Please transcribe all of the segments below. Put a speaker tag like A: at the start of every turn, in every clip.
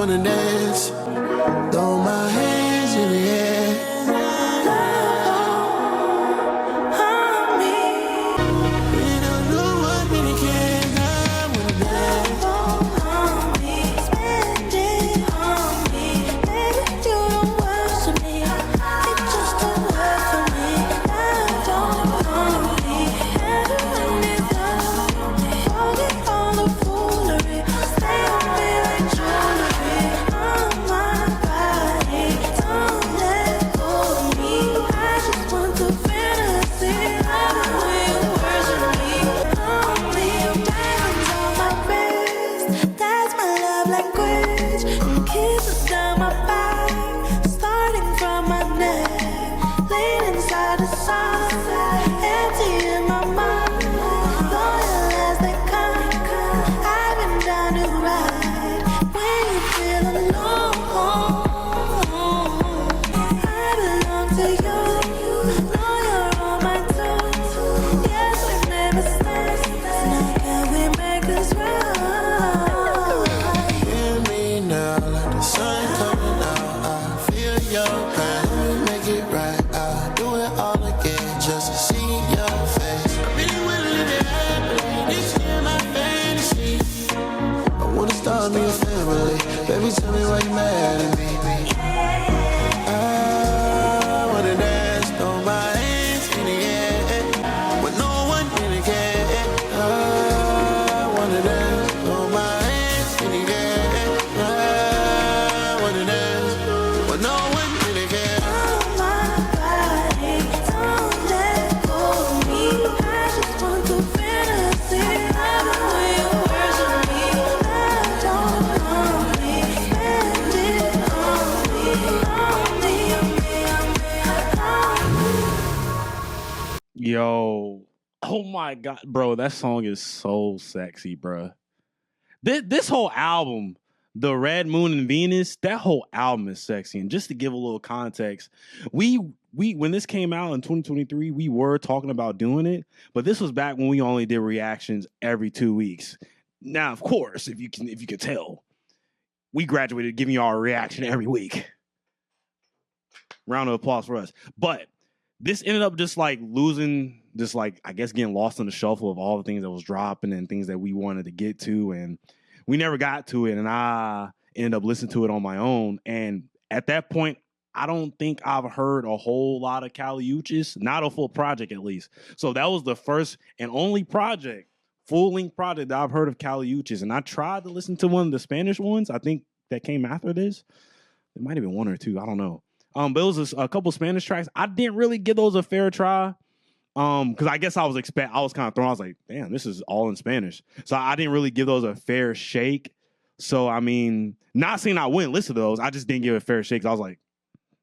A: wanna dance, throw my hands in the air. Baby, tell me why you mad at me. I wanna dance, throw my hands in the air, with no one really care. I wanna dance, throw my hands in the air. I wanna dance, with no one really care. Oh my body, don't let go of me. I just want to fantasy. Love the way you worship me. I don't know.
B: Yo, oh my God, bro, that song is so sexy, bro. This whole album, The Red Moon and Venus, that whole album is sexy. And just to give a little context, we when this came out in 2023, we were talking about doing it, but this was back when we only did reactions every 2 weeks. Now, of course, if you could tell, we graduated giving y'all a reaction every week. Round of applause for us. But this ended up just like losing, just like, I guess, getting lost in the shuffle of all the things that was dropping and things that we wanted to get to. And we never got to it. And I ended up listening to it on my own. And at that point, I don't think I've heard a whole lot of Kali Uchis, not a full project at least. So that was the first and only project, full-length project that I've heard of Kali Uchis. And I tried to listen to one of the Spanish ones, I think that came after this. It might have been one or two, I don't know. But it was a couple Spanish tracks. I didn't really give those a fair try. Because I guess I was kind of thrown. I was like, damn, this is all in Spanish. So I didn't really give those a fair shake. So, I mean, not saying I wouldn't listen to those. I just didn't give it a fair shake. I was like,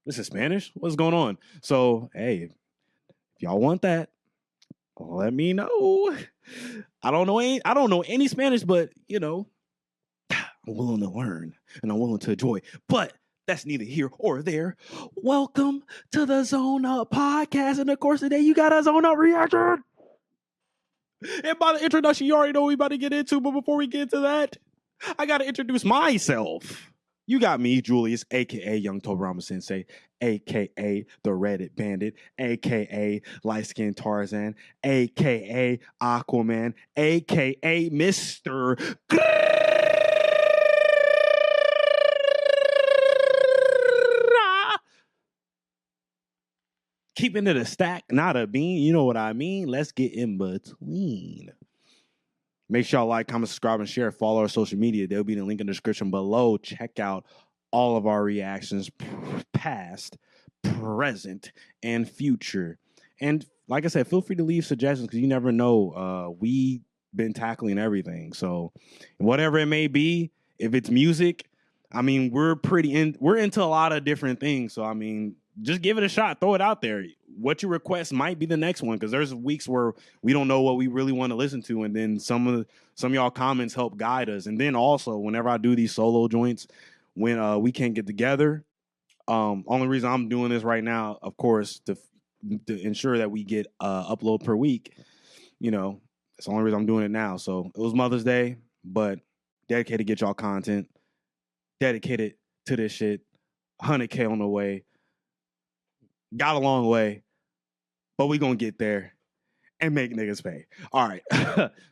B: this is Spanish? What's going on? So, hey, if y'all want that, let me know. I don't know any Spanish, but, you know, I'm willing to learn and I'm willing to enjoy. But that's neither here or there. Welcome to the ZoneUP Podcast. And of course, today you got a ZoneUP reaction. And by the introduction, you already know what we about to get into. But before we get into that, I got to introduce myself. You got me, Julius, a.k.a. Young Tobirama Sensei, a.k.a. the Reddit Bandit, a.k.a. Light Skin Tarzan, a.k.a. Aquaman, a.k.a. Mr. Keeping it a stack, not a bean. You know what I mean? Let's get in between. Make sure y'all like, comment, subscribe, and share. Follow our social media. There'll be the link in the description below. Check out all of our reactions, past, present, and future. And like I said, feel free to leave suggestions because you never know. We've been tackling everything. So whatever it may be, if it's music, I mean, we're into a lot of different things. So, I mean, just give it a shot. Throw it out there. What you request might be the next one because there's weeks where we don't know what we really want to listen to, and then some of y'all comments help guide us. And then also, whenever I do these solo joints, when we can't get together, only reason I'm doing this right now, of course, to ensure that we get upload per week. You know, it's the only reason I'm doing it now. So it was Mother's Day, but dedicated to get y'all content. dedicated to this shit. 100K on the way. Got a long way, but we gonna get there and make niggas pay. All right.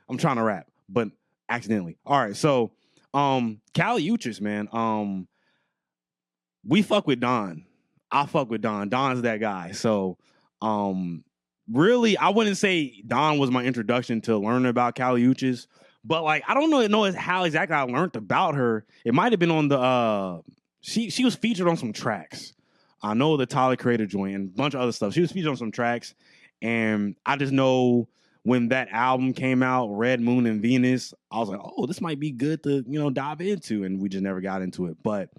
B: I'm trying to rap, but accidentally. All right, so Kali Uchis, man. We fuck with Don. I fuck with Don. Don's that guy. So really, I wouldn't say Don was my introduction to learning about Kali Uchis, but like I don't know how exactly I learned about her. It might have been on the she was featured on some tracks. I know the Tyler Creator joint and a bunch of other stuff. She was featured on some tracks, and I just know when that album came out, Red Moon and Venus, I was like, oh, this might be good to, dive into, and we just never got into it. But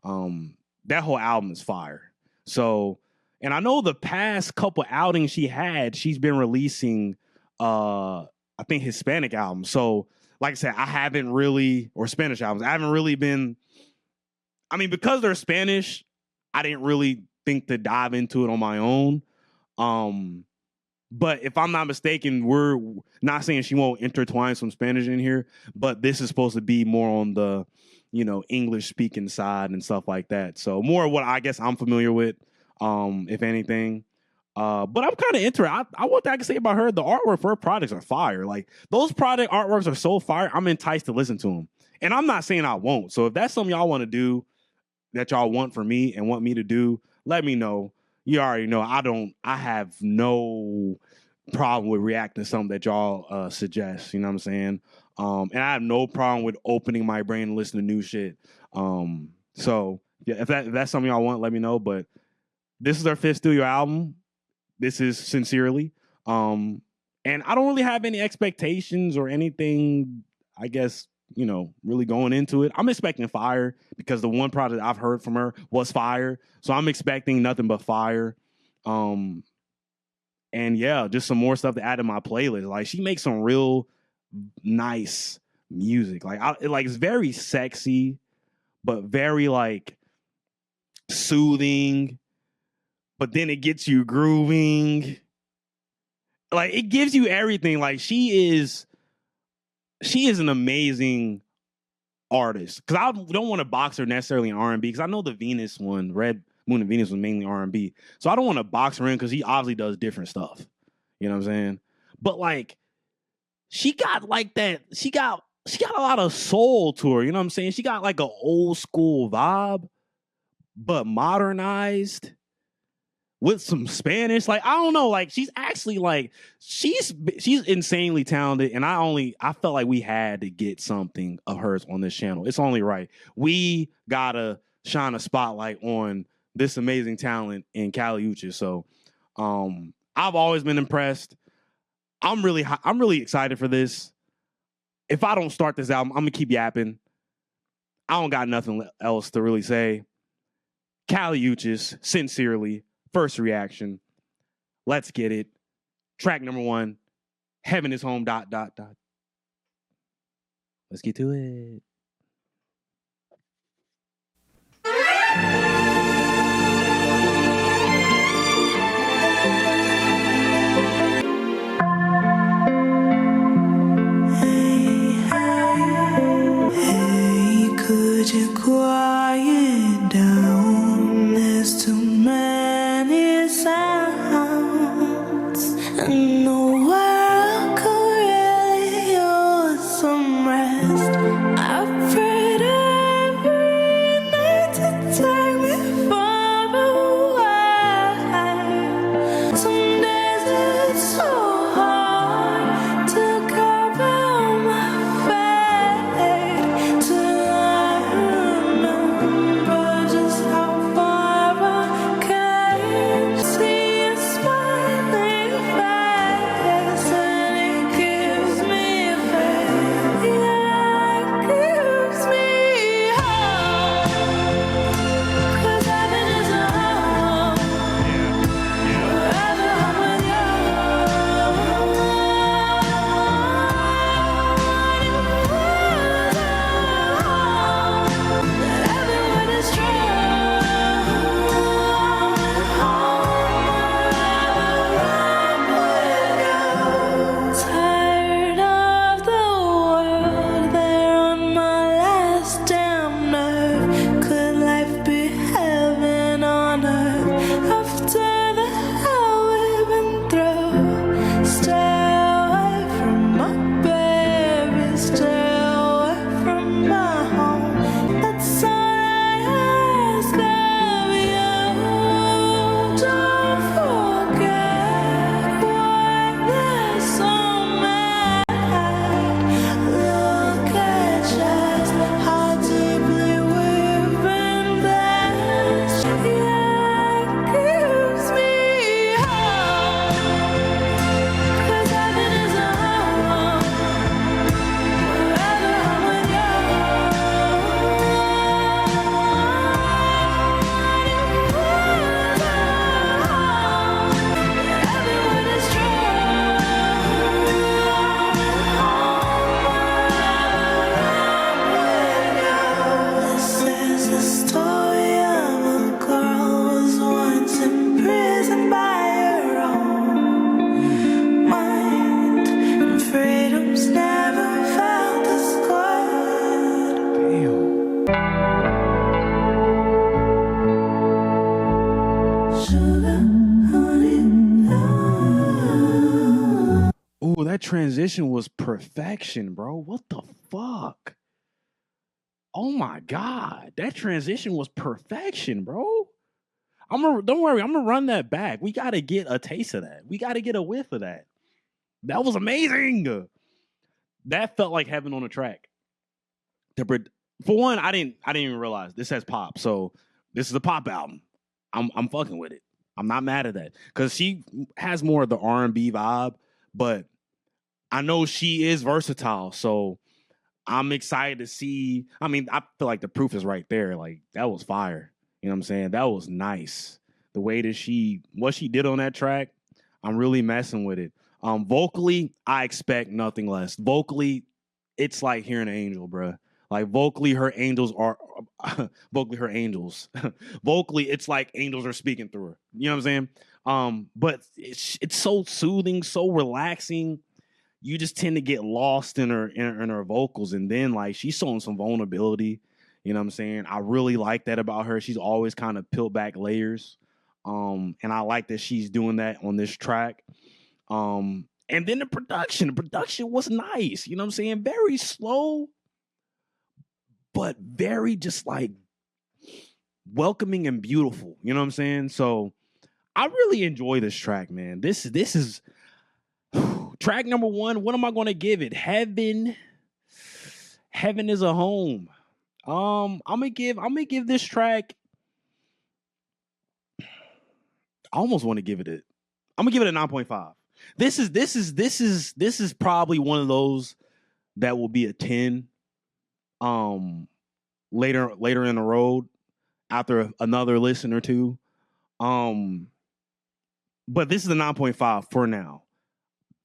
B: that whole album is fire. So, and I know the past couple outings she's been releasing, I think Hispanic albums. So, like I said, or Spanish albums, I haven't really been, because they're Spanish, I didn't really think to dive into it on my own. But if I'm not mistaken, we're not saying she won't intertwine some Spanish in here, but this is supposed to be more on the, English speaking side and stuff like that. So more of what I guess I'm familiar with, if anything. But I'm kind of interested. What I can say about her, the artwork for her products are fire. Like those product artworks are so fire, I'm enticed to listen to them. And I'm not saying I won't. So if that's something y'all want to do, that y'all want for me and want me to do, let me know. You already know I have no problem with reacting to something that y'all suggest. You know what I'm saying? And I have no problem with opening my brain and listening to new shit. So yeah, if that's something y'all want, let me know. But this is our 5th studio album. This is Sincerely. And I don't really have any expectations or anything, I guess, really going into it. I'm expecting fire because the one project I've heard from her was fire. So I'm expecting nothing but fire. And yeah, just some more stuff to add to my playlist. Like she makes some real nice music. Like it's very sexy, but very like soothing. But then it gets you grooving. Like it gives you everything. Like she is an amazing artist. Because I don't want to box her necessarily in R&B. Because I know the Venus one, Red Moon and Venus, was mainly R&B. So I don't want to box her in because he obviously does different stuff. You know what I'm saying? But like, she got like that. She got a lot of soul to her. You know what I'm saying? She got like an old school vibe, but modernized with some Spanish. Like, I don't know. Like, she's actually like, she's insanely talented. And I felt like we had to get something of hers on this channel. It's only right. We gotta shine a spotlight on this amazing talent in Kali Uchis. So, I've always been impressed. I'm really excited for this. If I don't start this album, I'm gonna keep yapping. I don't got nothing else to really say. Kali Uchis, Sincerely, first reaction. Let's get it. Track number 1, Heaven is Home, ... Let's get to it.
A: Hey, could you quiet down? There's too many sounds, and the world could really use some rest. I prayed every night to take me
B: transition was perfection, bro. What the fuck? Oh my God. That transition was perfection, bro. Don't worry, I'm gonna run that back. We gotta get a taste of that. We gotta get a whiff of that. That was amazing. That felt like heaven on a track. For one, I didn't even realize this has pop. So this is a pop album. I'm fucking with it. I'm not mad at that because she has more of the R&B vibe, but I know she is versatile. So I'm excited to see. I mean, I feel like the proof is right there. Like, that was fire. You know what I'm saying? That was nice. The way that what she did on that track, I'm really messing with it. Vocally, I expect nothing less. Vocally, it's like hearing an angel, bruh. Like, vocally, her angels are vocally her angels. Vocally, it's like angels are speaking through her. You know what I'm saying? But it's so soothing, so relaxing. You just tend to get lost in her vocals, and then like she's showing some vulnerability. You know what I'm saying? I really like that about her. She's always kind of peeled back layers, and I like that she's doing that on this track. And then the production was nice. You know what I'm saying? Very slow, but very just like welcoming and beautiful. You know what I'm saying? So I really enjoy this track, man. This is track number 1. What am I going to give it? Heaven is a home. I'm gonna give this track. I almost want to give it I'm gonna give it a 9.5. This is probably one of those that will be a 10. Later in the road after another listen or two. But this is a 9.5 for now.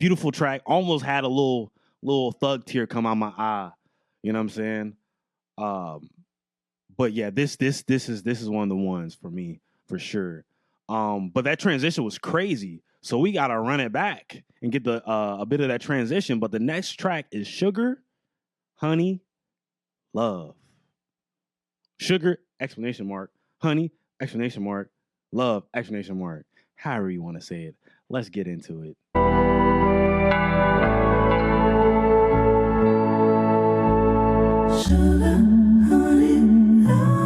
B: Beautiful track. Almost had a little thug tear come out my eye. You know what I'm saying? But yeah, this is one of the ones for me for sure. But that transition was crazy. So we gotta run it back and get the a bit of that transition. But the next track is Sugar, Honey, Love. Sugar, exclamation mark, honey, exclamation mark, love, exclamation mark. However you want to say it. Let's get into it.
A: Sugar, honey, love.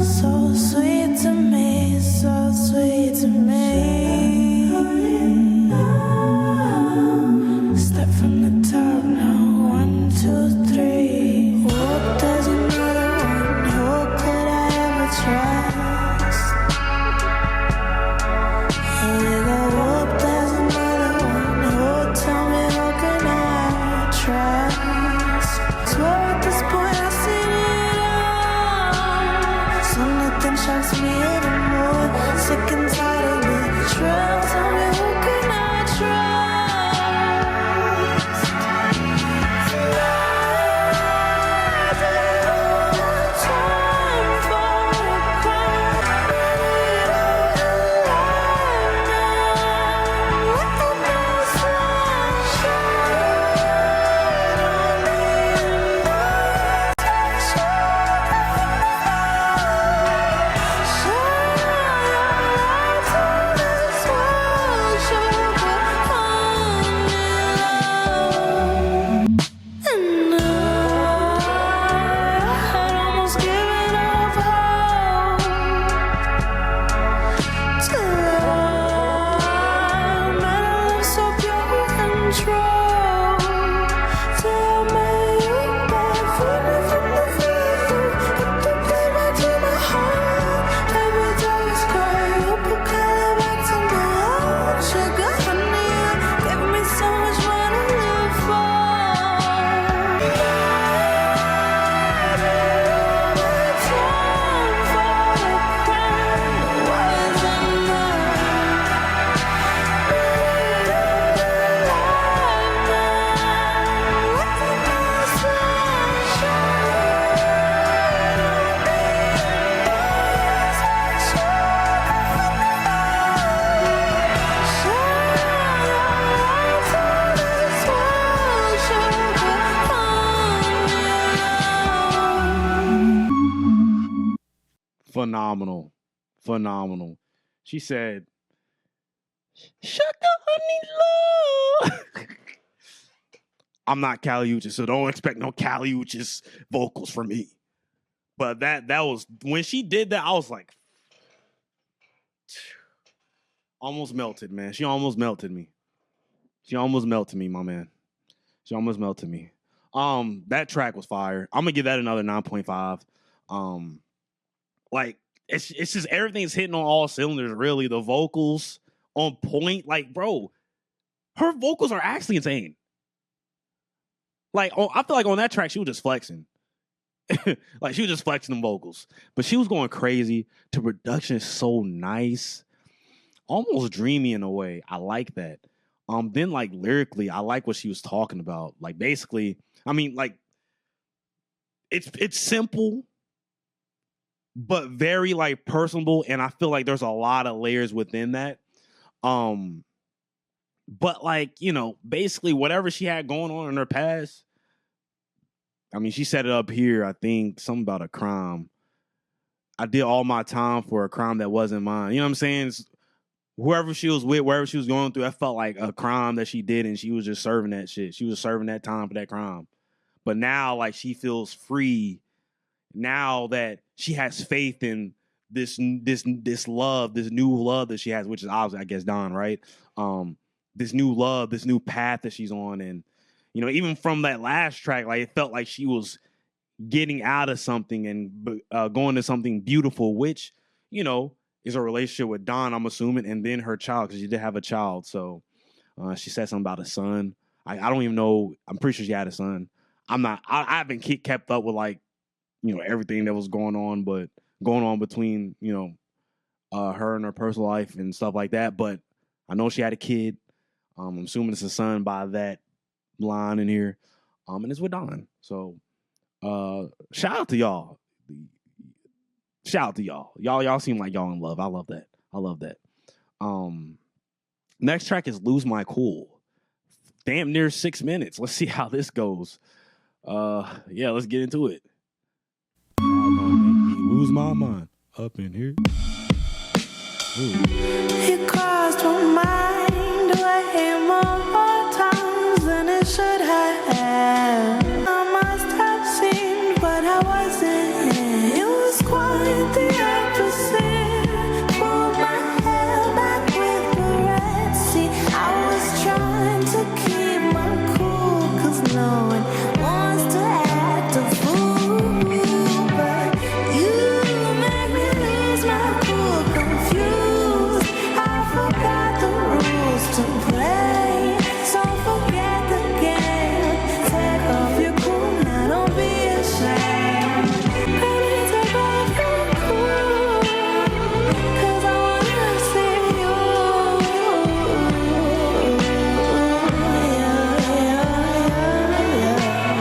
A: So sweet to me, so sweet to me. Step from the top now, 1, 2, 3. Hope there's another one. Who could I ever trust? Here we go. Hope there's another one. Who tell me who can I trust? Swear at this point I've seen it all. So nothing shocks me anymore. Sick and tired of betrayal. Tell me who can I trust?
B: Phenomenal. She said, Sugar, I need love. I'm not Kali Uchis, so don't expect no Kali Uchis vocals from me. But that was, when she did that, I was like, almost melted, man. She almost melted me. My man. She almost melted me. That track was fire. I'm gonna give that another 9.5. Like, it's just everything's hitting on all cylinders, really. The vocals on point. Like, bro, her vocals are actually insane. Like, I feel like on that track, she was just flexing. Like, she was just flexing them vocals. But she was going crazy. The production is so nice. Almost dreamy in a way. I like that. Then, like, lyrically, I like what she was talking about. Like, basically, I mean, like, it's simple, but very, like, personable. And I feel like there's a lot of layers within that. But, like, you know, basically whatever she had going on in her past, I mean, she set it up here, I think, something about a crime. I did all my time for a crime that wasn't mine. You know what I'm saying? Whoever she was with, wherever she was going through, that felt like a crime that she did, and she was just serving that shit. She was serving that time for that crime. But now, like, she feels free now that she has faith in this love, this new love that she has, which is obviously, I guess, Don, right? This new love, this new path that she's on. And, you know, even from that last track, like, it felt like she was getting out of something and going to something beautiful, which, you know, is a relationship with Don, I'm assuming, and then her child, because she did have a child. So she said something about a son. I don't even know. I'm pretty sure she had a son. I haven't kept up with, like, you know, everything that was going on between, you know, her and her personal life and stuff like that. But I know she had a kid. I'm assuming it's a son by that line in here. And it's with Don. So shout out to y'all. Shout out to y'all. Y'all seem like y'all in love. I love that. Next track is Lose My Cool. Damn near 6 minutes. Let's see how this goes. Yeah, let's get into it. I'm gonna make me lose my mind up in here.
C: It crossed my mind way more times than it should have. I must have seen, but I wasn't. It was quite the opposite. Pulled my hair back with the red sea. I was trying to keep my cool, 'cause no one wants to act a fool. But you make me lose my cool, confused. I forgot the rules to play, so forget the game. Take off your cool, now don't be ashamed. Baby, take off your cool, 'cause I wanna see you.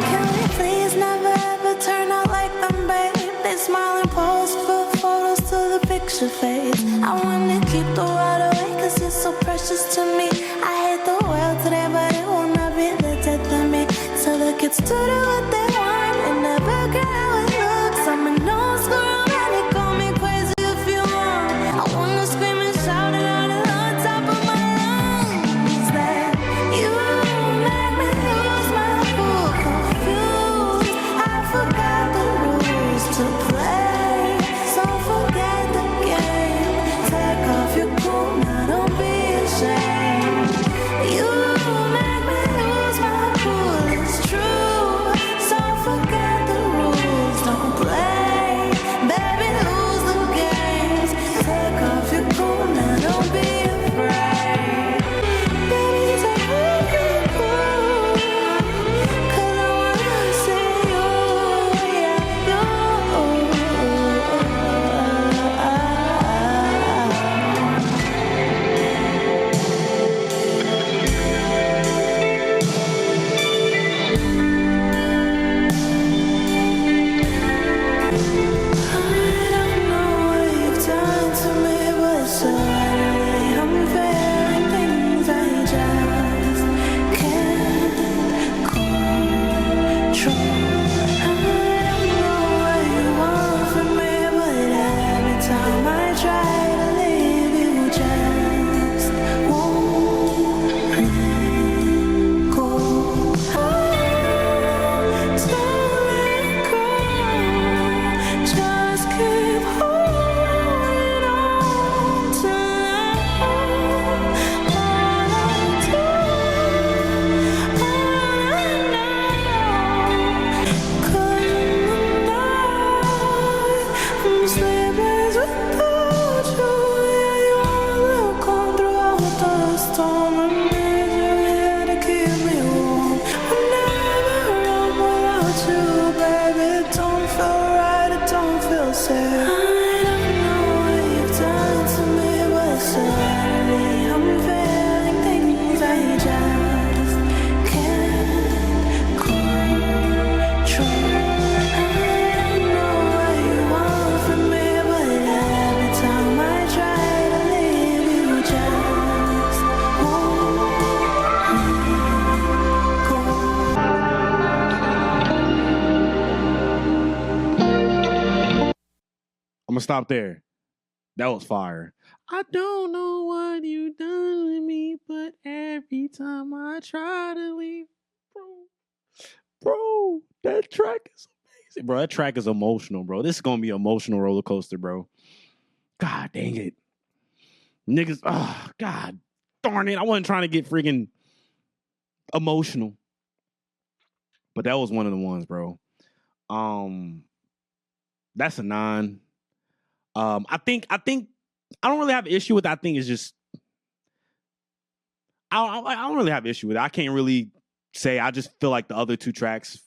C: Can we please never ever turn out like them, babe? They smile and pose for photos till the picture fades. I wanna keep the world away 'cause you're so precious to me. I hate the world today, but it will not be lifted to me. So the kids to do what they want and never care what looks. I'm a no school romantic, call me crazy if you want. I wanna scream and shout it out on top of my lungs that you make me lose my cool, confused. I forgot the rules to play, so forget the game. Take off your cool, now don't be ashamed. You make me lose my cool, it's true. with you, baby. It don't feel right, it don't feel safe. I don't know what you've done to me, but suddenly I'm feeling things I just can't control. I don't know what you want from me, but every time I try to leave, you just won't
B: I'm gonna stop there. That was fire. I don't know what you done to me, but every time I try to leave, bro, that track is amazing, bro. That track is emotional, bro. This is gonna be an emotional roller coaster, bro. God dang it, niggas. Oh, God darn it. I wasn't trying to get freaking emotional, but that was one of the ones, bro. That's a 9. I think I don't really have an issue with it. I think it's just I don't really have an issue with it. I can't really say. I just feel like the other 2 tracks,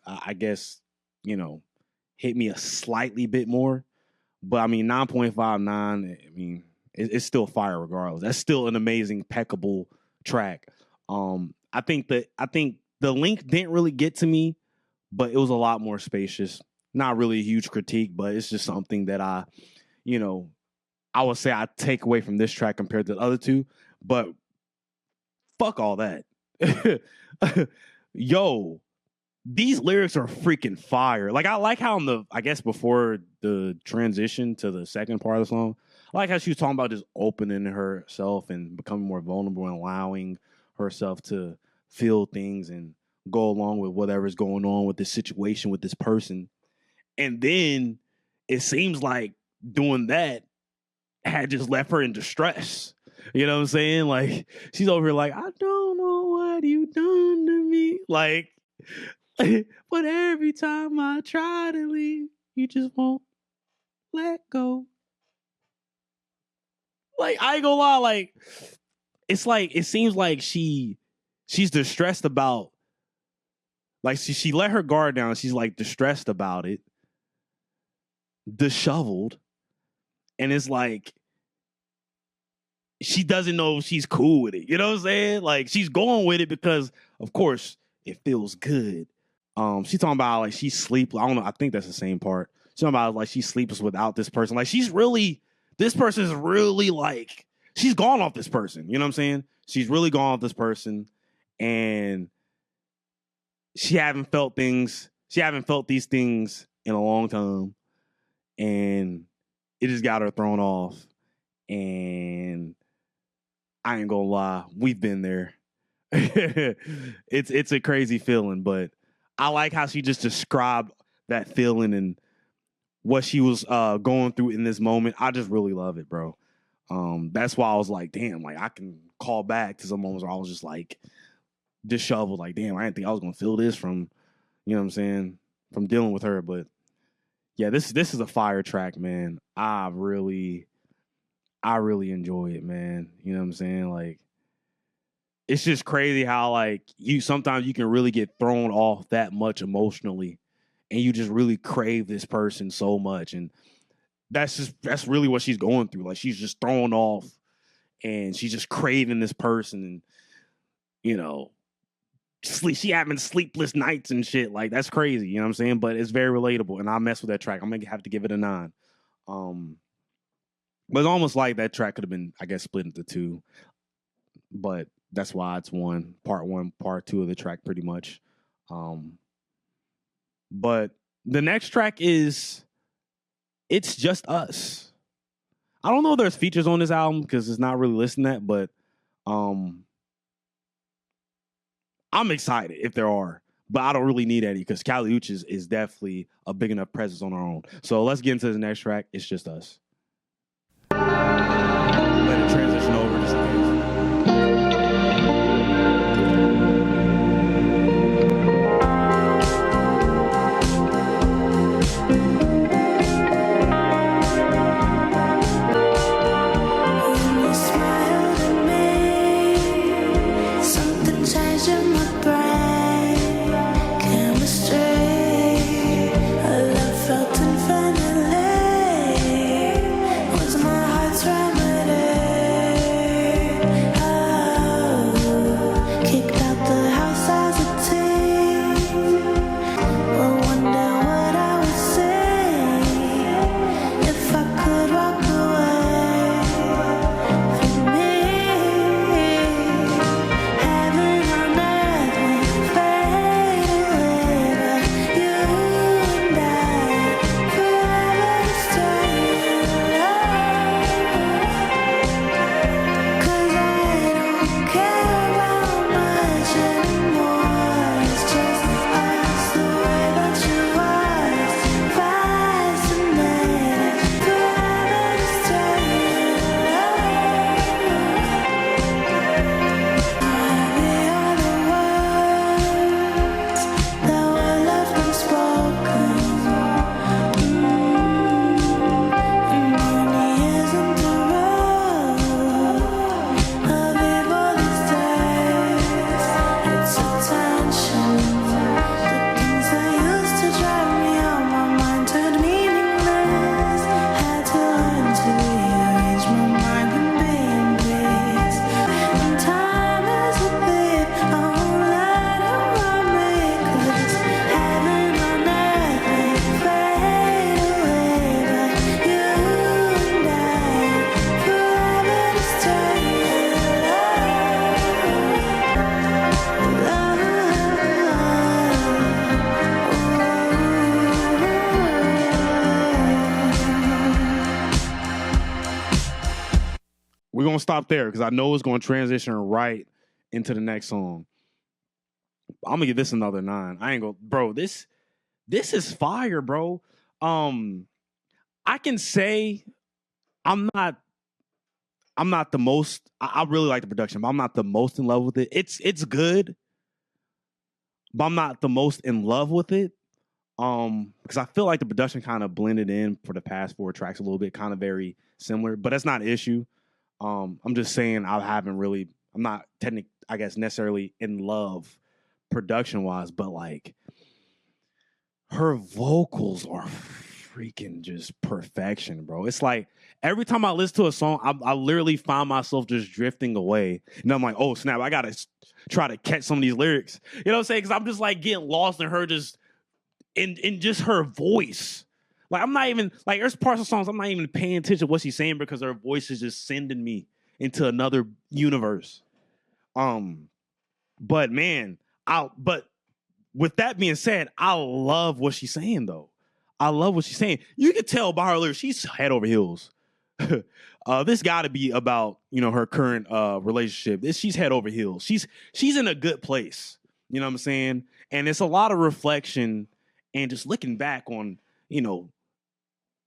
B: I guess, hit me a slightly bit more. But I mean, 9.59. I mean, it's still fire regardless. That's still an amazing, impeccable track. I think the length didn't really get to me, but it was a lot more spacious. Not really a huge critique, but it's just something that I would say I take away from this track compared to the other 2. But fuck all that. Yo, these lyrics are freaking fire. Like, I like how I guess before the transition to the second part of the song, I like how she was talking about just opening herself and becoming more vulnerable and allowing herself to feel things and go along with whatever's going on with this situation with this person. And then it seems like doing that had just left her in distress. You know what I'm saying? Like, she's over here like, I don't know what you done to me. Like, but every time I try to leave, you just won't let go. Like, I ain't gonna lie, like, it seems like she's distressed about, like, she let her guard down. She's like distressed about it. Disheveled, and it's like she doesn't know if she's cool with it. You know what I'm saying? Like, she's going with it because, of course, it feels good. She's talking about like she's sleepless. I don't know. I think that's the same part. She's talking about like she's sleepless without this person. Like, this person is really like, she's gone off this person. You know what I'm saying? She's really gone off this person, and she haven't felt these things in a long time. And it just got her thrown off. And I ain't gonna lie, we've been there. It's a crazy feeling, but I like how she just described that feeling and what she was going through in this moment. I just really love it, bro. That's why I was like, damn, like, I can call back to some moments where I was just like disheveled, like, damn, I didn't think I was gonna feel this from, you know what I'm saying, from dealing with her. But yeah, this is a fire track, man. I really enjoy it, man. You know what I'm saying? Like, it's just crazy how, like, sometimes you can really get thrown off that much emotionally, and you just really crave this person so much. And that's really what she's going through. Like, she's just thrown off, and she's just craving this person, and she having sleepless nights and shit. Like, that's crazy, you know what I'm saying? But it's very relatable, and I mess with that track. I'm gonna have to give it a 9. But it's almost like that track could have been, I guess, split into 2. But that's why it's part 1, part 2 of the track, pretty much. But the next track is It's Just Us. I don't know if there's features on this album because it's not really listing that, but I'm excited if there are, but I don't really need any because Kali Uchis is definitely a big enough presence on her own. So let's get into the next track. It's Just Us. Let it transition over just in case.
C: Something changed in my brain. Chemistry
B: gonna stop there because I know it's gonna transition right into the next song. I'm gonna give this another 9. I ain't gonna, bro. This is fire, bro. I can say I'm not the most. I really like the production, but I'm not the most in love with it. It's good, but I'm not the most in love with it. Because I feel like the production kind of blended in for the past 4 tracks a little bit, kind of very similar, but that's not an issue. I'm just saying I'm not technically, I guess, necessarily in love production wise, but like her vocals are freaking just perfection, bro. It's like every time I listen to a song, I literally find myself just drifting away, and I'm like, oh snap, I gotta try to catch some of these lyrics. You know what I'm saying? Because I'm just like getting lost in her just. In just her voice. Like, I'm not even, like, there's parts of songs I'm not even paying attention to what she's saying because her voice is just sending me into another universe. But man, but with that being said, I love what she's saying though. I love what she's saying. You can tell by her lyrics, she's head over heels. This gotta be about, her current relationship. She's head over heels. She's in a good place. You know what I'm saying? And it's a lot of reflection and just looking back on,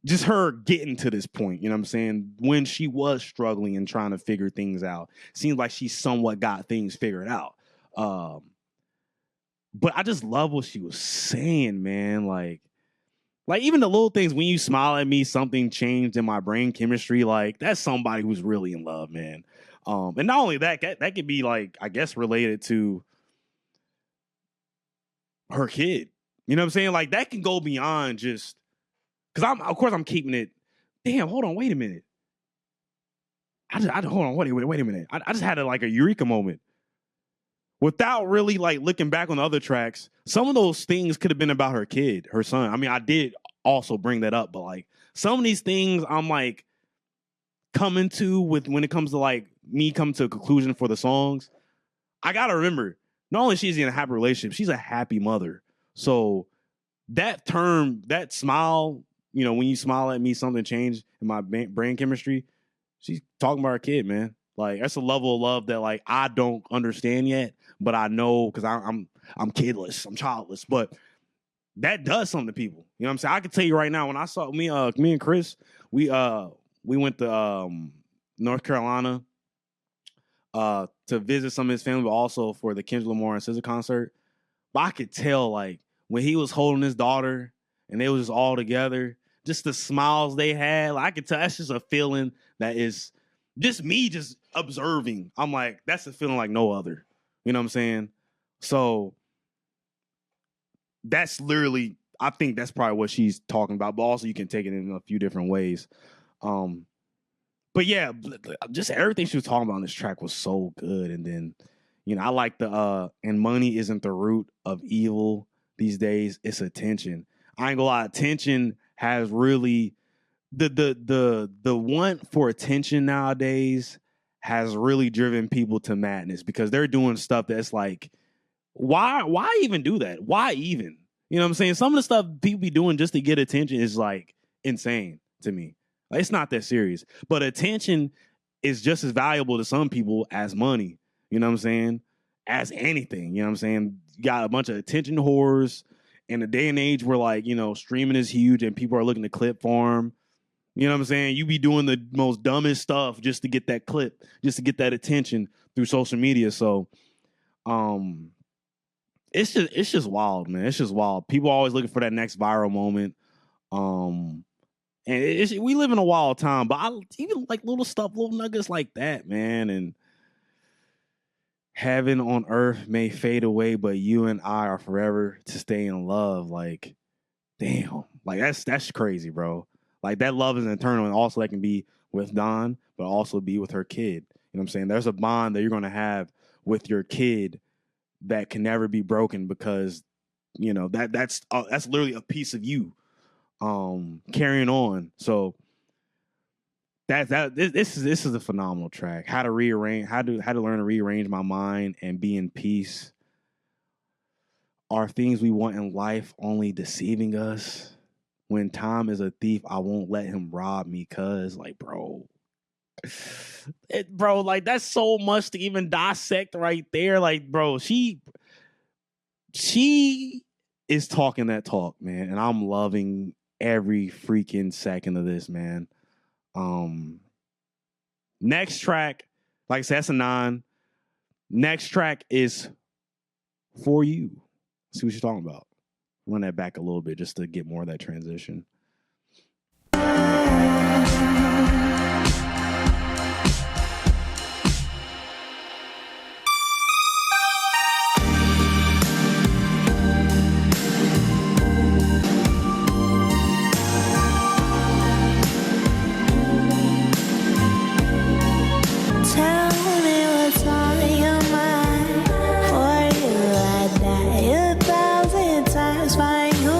B: just her getting to this point, you know what I'm saying? When she was struggling and trying to figure things out. Seems like she somewhat got things figured out. But I just love what she was saying, man. Like even the little things, when you smile at me, something changed in my brain chemistry. Like, that's somebody who's really in love, man. And not only that could be like, I guess, related to her kid. You know what I'm saying? Like, that can go beyond just, because I'm keeping it. Damn, hold on, wait a minute. Hold on, wait a minute. I just had a eureka moment. Without really looking back on the other tracks, some of those things could have been about her kid, her son. I mean, I did also bring that up, but some of these things I'm coming to with when it comes to me coming to a conclusion for the songs. I gotta remember, not only she's in a happy relationship, she's a happy mother. So that term, that smile, when you smile at me, something changed in my brain chemistry. She's talking about her kid, man. That's a level of love that I don't understand yet, but I know because I'm kidless, I'm childless. But that does something to people. You know what I'm saying? I can tell you right now, when I saw me and Chris, we went to North Carolina to visit some of his family, but also for the Kendrick Lamar and SZA concert. But I could tell when he was holding his daughter and they was just all together, just the smiles they had. I could tell that's just a feeling that is just me just observing. I'm like, that's a feeling like no other. You know what I'm saying? So that's literally, I think that's probably what she's talking about, but also you can take it in a few different ways. But yeah, just everything she was talking about on this track was so good. And then, I like the, and money isn't the root of evil these days, it's attention. I ain't gonna lie, attention has really, the want for attention nowadays has really driven people to madness because they're doing stuff that's why even do that? Why even? You know what I'm saying? Some of the stuff people be doing just to get attention is insane to me. It's not that serious. But attention is just as valuable to some people as money. You know what I'm saying? As anything. You know what I'm saying? You got a bunch of attention whores in a day and age where streaming is huge and people are looking to clip farm. You know what I'm saying? You be doing the most dumbest stuff just to get that clip, just to get that attention through social media. So it's just wild, man. It's just wild. People are always looking for that next viral moment. And we live in a wild time, but I even little stuff, little nuggets like that, man. And heaven on earth may fade away, but you and I are forever to stay in love. Damn, that's crazy, bro. That love is eternal, and also that can be with Dawn, but also be with her kid. You know what I'm saying? There's a bond that you're going to have with your kid that can never be broken because, that's literally a piece of you carrying on. So this is a phenomenal track. How to learn to rearrange my mind and be in peace. Are things we want in life only deceiving us? When time is a thief, I won't let him rob me, cuz bro, Bro, like that's so much to even dissect right there. Like, bro, she is talking that talk, man, and I'm loving every freaking second of this, man. Next track, like I said, that's a 9. Next track is For You. See what she's talking about. Run that back a little bit just to get more of that transition.
C: Tell me what's on your mind. For you, I'd die 1,000 times. Find you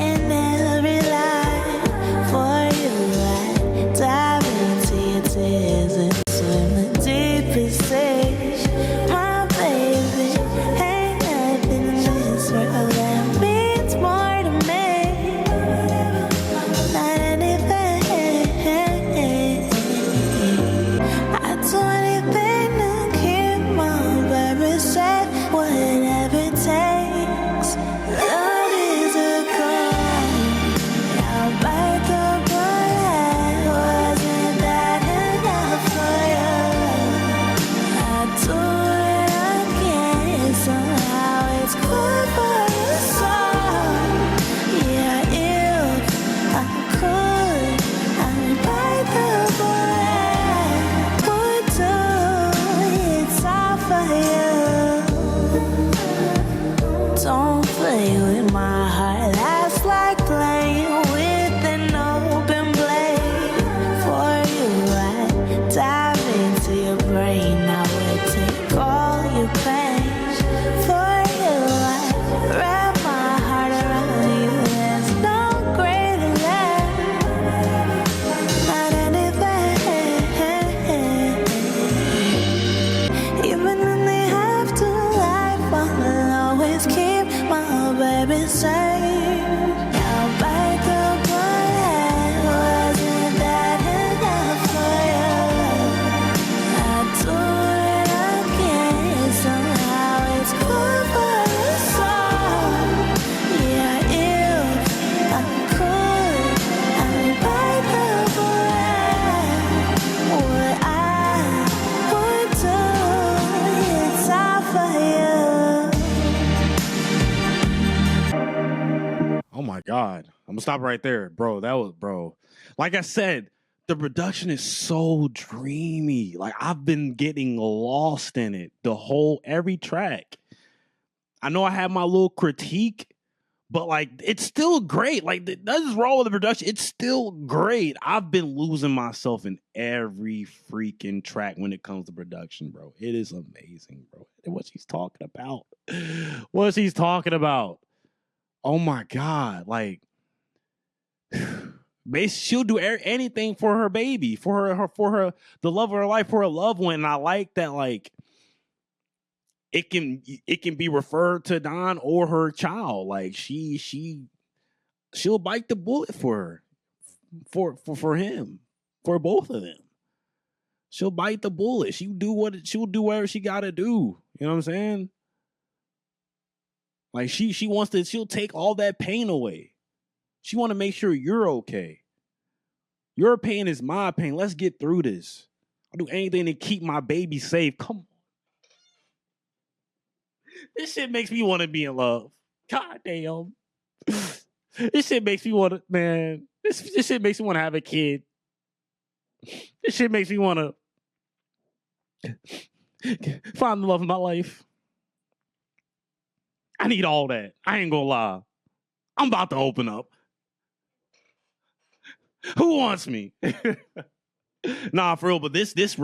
C: in every line. For you, I'd dive into your tears and swim the deepest stage. My baby, ain't nothing in this world that means more to me. Not anything. I do anything to keep my baby safe, whatever it takes. Love is a crime. I'll bite the bullet. Wasn't that enough for you? I do it again. Somehow it's good for your soul. Yeah, if I could, I'd bite the bullet. Would do it's all for you. Don't play with my heart. That's like playing with an open blade. For you, I dive into your brain. I would take all your pain. For you, I wrap my heart around you. There's no greater love. Not anything. Even in the afterlife, I'll always keep my baby safe. I'll bite the bullet. Wasn't that enough for you? I do it again. Somehow it's good for your soul. Yeah, if I could, I'd bite the bullet. What I would do, it's all for you.
B: Oh my God. I'm gonna stop right there. Bro, that was like I said, the production is so dreamy. Like I've been getting lost in it. Every track. I know I have my little critique, but like it's still great. Like nothing's wrong with the production. It's still great. I've been losing myself in every freaking track when it comes to production, bro. It is amazing, bro. What she's talking about. What she's talking about. Oh my God. Like she'll do anything for her baby, for her, the love of her life, for her loved one. And I like that, like, it can be referred to Don or her child. Like she'll bite the bullet for her, for him, for both of them. She'll bite the bullet. She'll do whatever she gotta do. You know what I'm saying? Like she'll take all that pain away. She want to make sure you're okay. Your pain is my pain. Let's get through this. I'll do anything to keep my baby safe. Come on. This shit makes me want to be in love. God damn. This shit makes me want to, man. This shit makes me want to have a kid. This shit makes me want to find the love of my life. I need all that. I ain't gonna lie. I'm about to open up. Who wants me? Nah, for real. But this is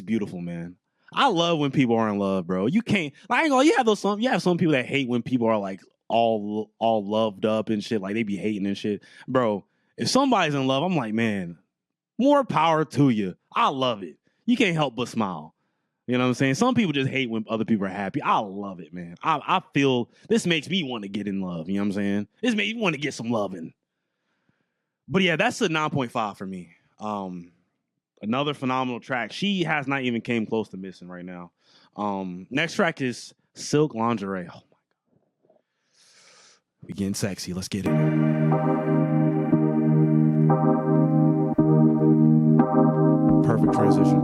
B: beautiful, man. I love when people are in love, bro. You can't. I ain't gonna. You have some people that hate when people are like all loved up and shit. Like they be hating and shit, bro. If somebody's in love, I'm like, man, more power to you. I love it. You can't help but smile. You know what I'm saying? Some people just hate when other people are happy. I love it, man. I feel this makes me want to get in love. You know what I'm saying? This makes me want to get some loving. But yeah, that's a 9.5 for me. Another phenomenal track. She has not even came close to missing right now. Next track is Silk Lingerie. Oh my god. We getting sexy. Let's get it. Perfect transition.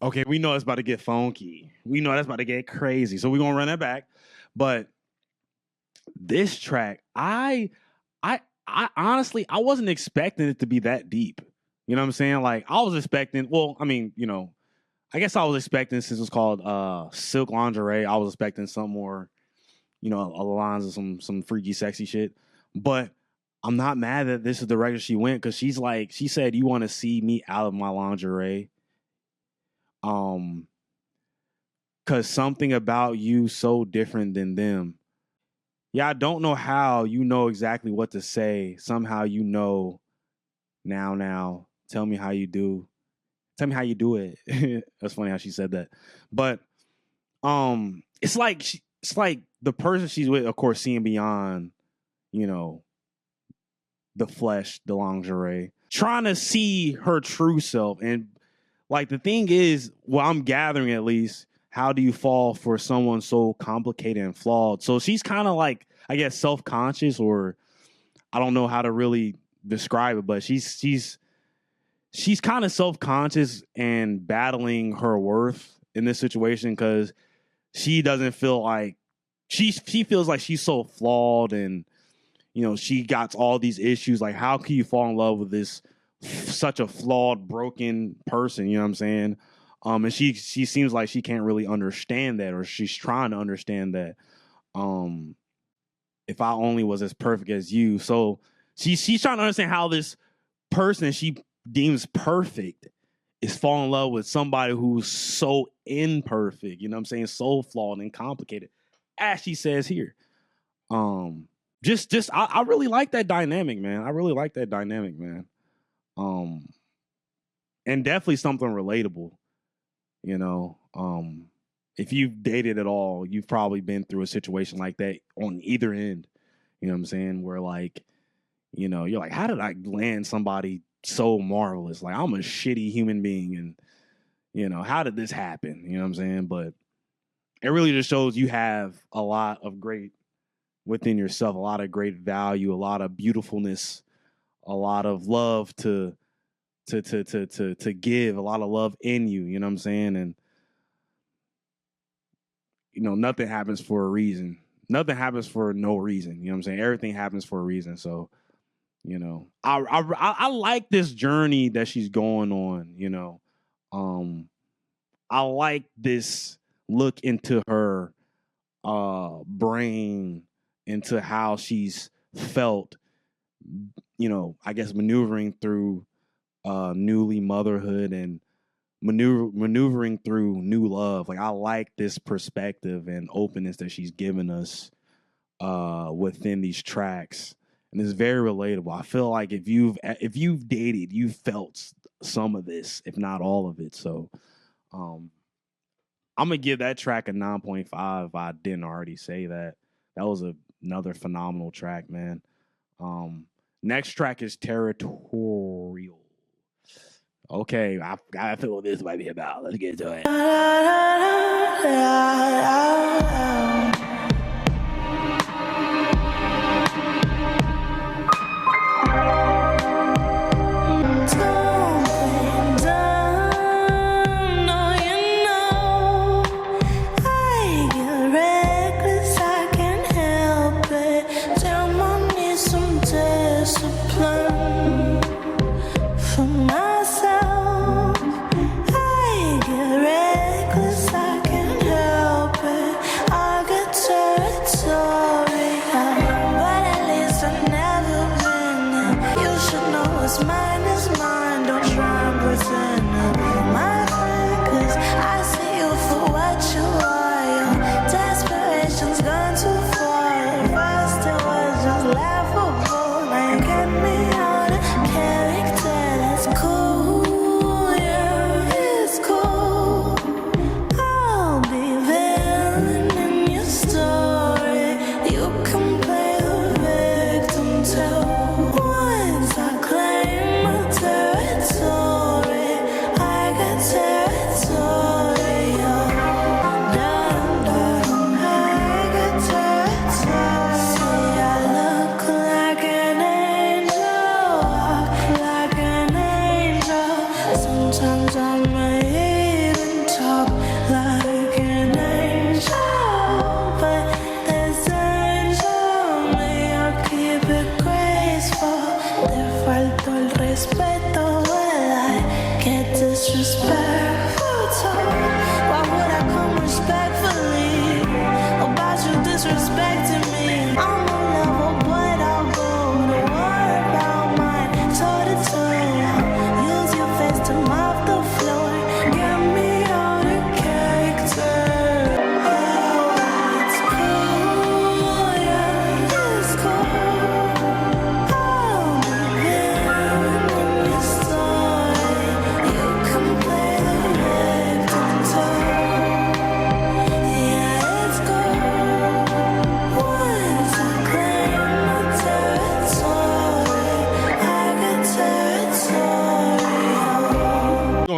B: Okay, we know it's about to get funky. We know that's about to get crazy. So we're gonna run that back. But this track, I honestly I wasn't expecting it to be that deep. You know what I'm saying? Like I was expecting, well, I mean, you know, I guess I was expecting, since it's called Silk Lingerie, I was expecting some more, you know, along the lines of some freaky, sexy shit. But I'm not mad that this is the direction she went, because she's like, she said, "You want to see me out of my lingerie? Cause something about you so different than them. Yeah, I don't know how you know exactly what to say. Somehow you know now. Tell me how you do. Tell me how you do it." That's funny how she said that. But it's like the person she's with, of course, seeing beyond, you know, the flesh, the lingerie, trying to see her true self. And like the thing is, well, I'm gathering at least, how do you fall for someone so complicated and flawed? So she's kind of like, I guess, self-conscious, or I don't know how to really describe it, but she's kind of self-conscious and battling her worth in this situation, because she doesn't feel like she feels like she's so flawed, and you know, she got all these issues. Like, how can you fall in love with this such a flawed, broken person? You know what I'm saying? And she seems like she can't really understand that, or she's trying to understand that. If I only was as perfect as you. So she's trying to understand how this person she deems perfect is falling in love with somebody who's so imperfect, you know what I'm saying? So flawed and complicated, as she says here. I really like that dynamic, man. I really like that dynamic, man. And definitely something relatable, you know. If you've dated at all, you've probably been through a situation like that on either end. You know what I'm saying? Where like, you know, you're like, how did I land somebody so marvelous? Like, I'm a shitty human being, and you know, how did this happen? You know what I'm saying? But it really just shows you have a lot of great within yourself, a lot of great value, a lot of beautifulness, a lot of love to give, a lot of love in you. You know what I'm saying? And you know, nothing happens for a reason. Nothing happens for no reason. You know what I'm saying? Everything happens for a reason. So, you know, I like this journey that she's going on. You know, I like this look into her brain, into how she's felt. You know, I guess maneuvering through newly motherhood and maneuvering through new love. Like, I like this perspective and openness that she's given us within these tracks, and it's very relatable. I feel like if you've dated, you've felt some of this, if not all of it. So I'm gonna give that track a 9.5 if I didn't already say that. That was another phenomenal track, man. Next track is Territorial. Okay, I feel what this might be about. Let's get to it.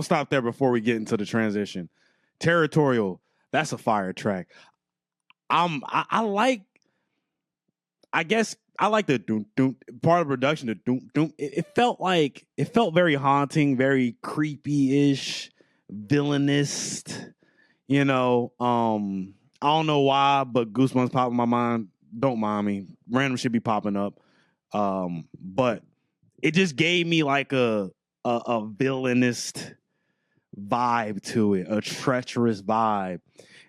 B: Stop there before we get into the transition. Territorial, that's a fire track. I like the doom doom part of the production. The doom doom. It felt very haunting, very creepy-ish, villainous. You know, I don't know why, but goosebumps pop in my mind. Don't mind me. Random shit be popping up. But it just gave me like a villainous vibe to it, a treacherous vibe.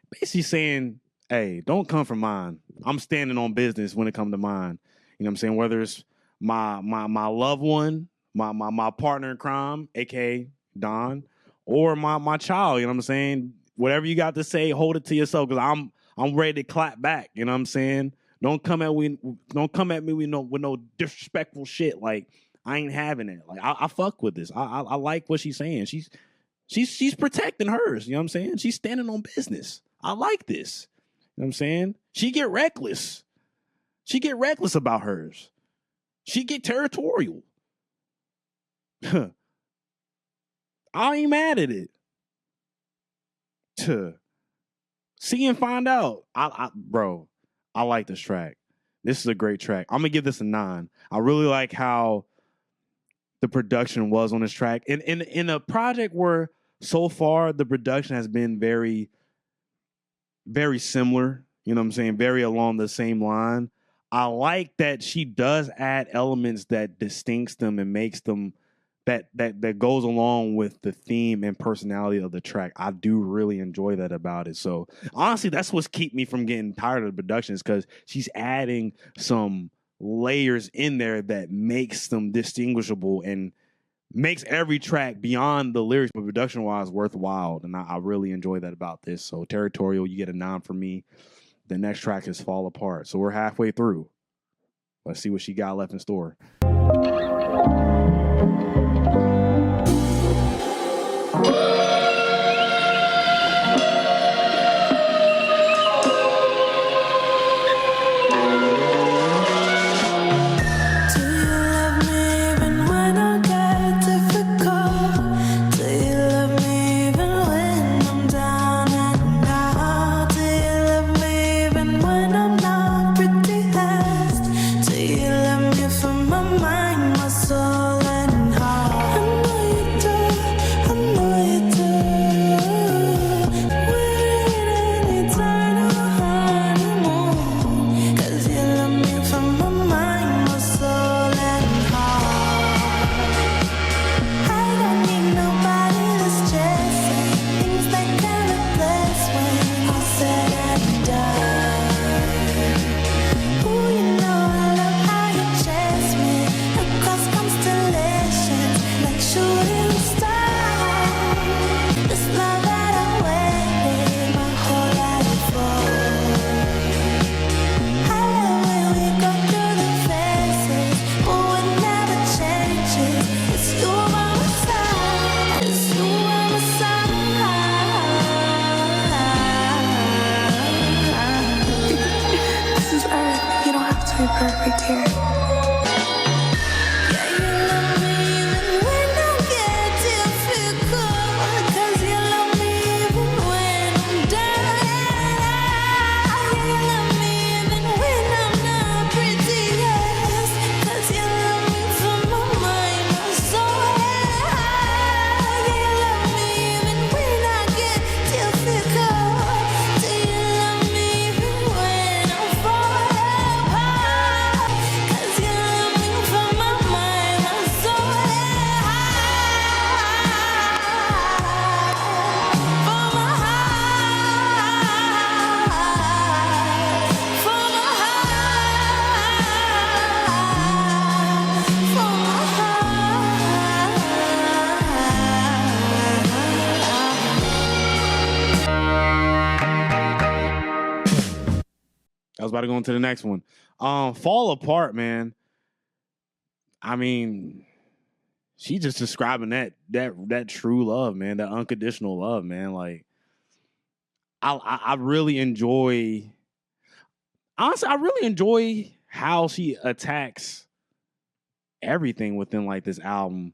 B: Basically saying, hey, don't come for mine. I'm standing on business when it comes to mine. You know what I'm saying? Whether it's my loved one, my partner in crime, aka Don, or my child, you know what I'm saying? Whatever you got to say, hold it to yourself, because I'm ready to clap back, you know what I'm saying? Don't come at me with no disrespectful shit. Like, I ain't having it. Like, I fuck with this. I like what she's saying. She's protecting hers. You know what I'm saying? She's standing on business. I like this. You know what I'm saying? She get reckless. She get reckless about hers. She get territorial. I ain't mad at it. See and find out. Bro, I like this track. This is a great track. I'm gonna give this a 9. I really like how the production was on this track. In a project where so far the production has been very, very similar, you know what I'm saying? Very along the same line. I like that she does add elements that distincts them and makes them that goes along with the theme and personality of the track. I do really enjoy that about it. So honestly, that's what's keep me from getting tired of the production, is because she's adding some layers in there that makes them distinguishable and makes every track beyond the lyrics, but production wise, worthwhile. And I really enjoy that about this. So Territorial, you get a 9 from me. The next track is Fall Apart. So we're halfway through. Let's see what she got left in store.
C: perfect here.
B: I was about to go into the next one. Fall Apart, man. I mean, she just describing that true love, man, that unconditional love, man. Like, I really enjoy. Honestly, I really enjoy how she attacks everything within like this album.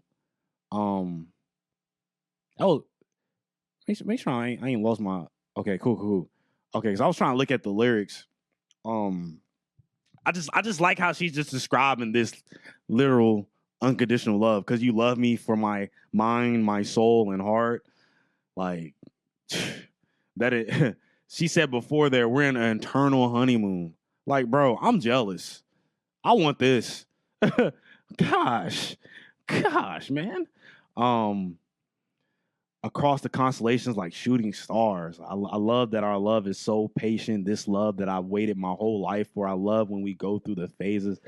B: Oh, make sure I ain't lost my. Okay, cool. Okay, because I was trying to look at the lyrics. I just like how she's just describing this literal unconditional love, because you love me for my mind, my soul, and heart. Like that. She said before there, we're in an eternal honeymoon. Like, bro, I'm jealous. I want this. Gosh, man. Across the constellations like shooting stars. I love that our love is so patient. This love that I've waited my whole life for. I love when we go through the phases,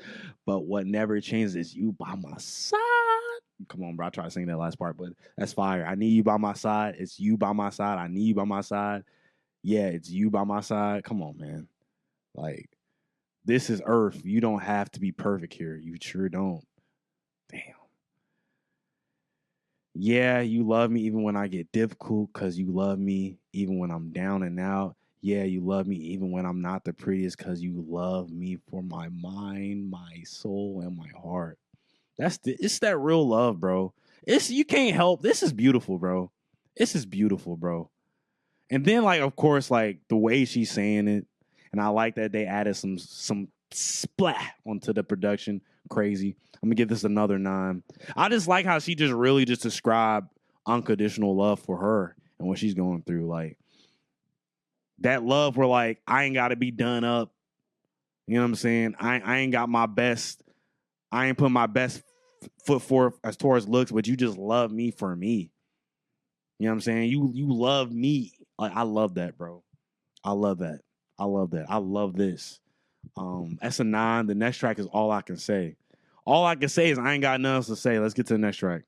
B: but what never changes is you by my side. Come on, bro. I tried to sing that last part, but that's fire. I need you by my side. It's you by my side. I need you by my side. Yeah, it's you by my side. Come on, man. Like, This is Earth. You don't have to be perfect here. You sure don't. Damn. Yeah, you love me even when I get difficult because you love me even when I'm down and out. Yeah, you love me even when I'm not the prettiest because you love me for my mind, my soul, and my heart. It's that real love, bro. You can't help. This is beautiful, bro. This is beautiful, bro. And then, like, of course, like the way she's saying it, and I like that they added some splat onto the production. Crazy. I'm gonna give this another 9. I just like how she just really just described unconditional love for her and what she's going through. Like that love where like I ain't gotta be done up. You know what I'm saying? I ain't got my best. I ain't put my best foot forth as towards looks, but you just love me for me. You know what I'm saying? You love me. Like I love that, bro. I love that. I love that. I love this. That's a 9. The next track is All I Can Say. All I can say is I ain't got nothing else to say. Let's get to the next track.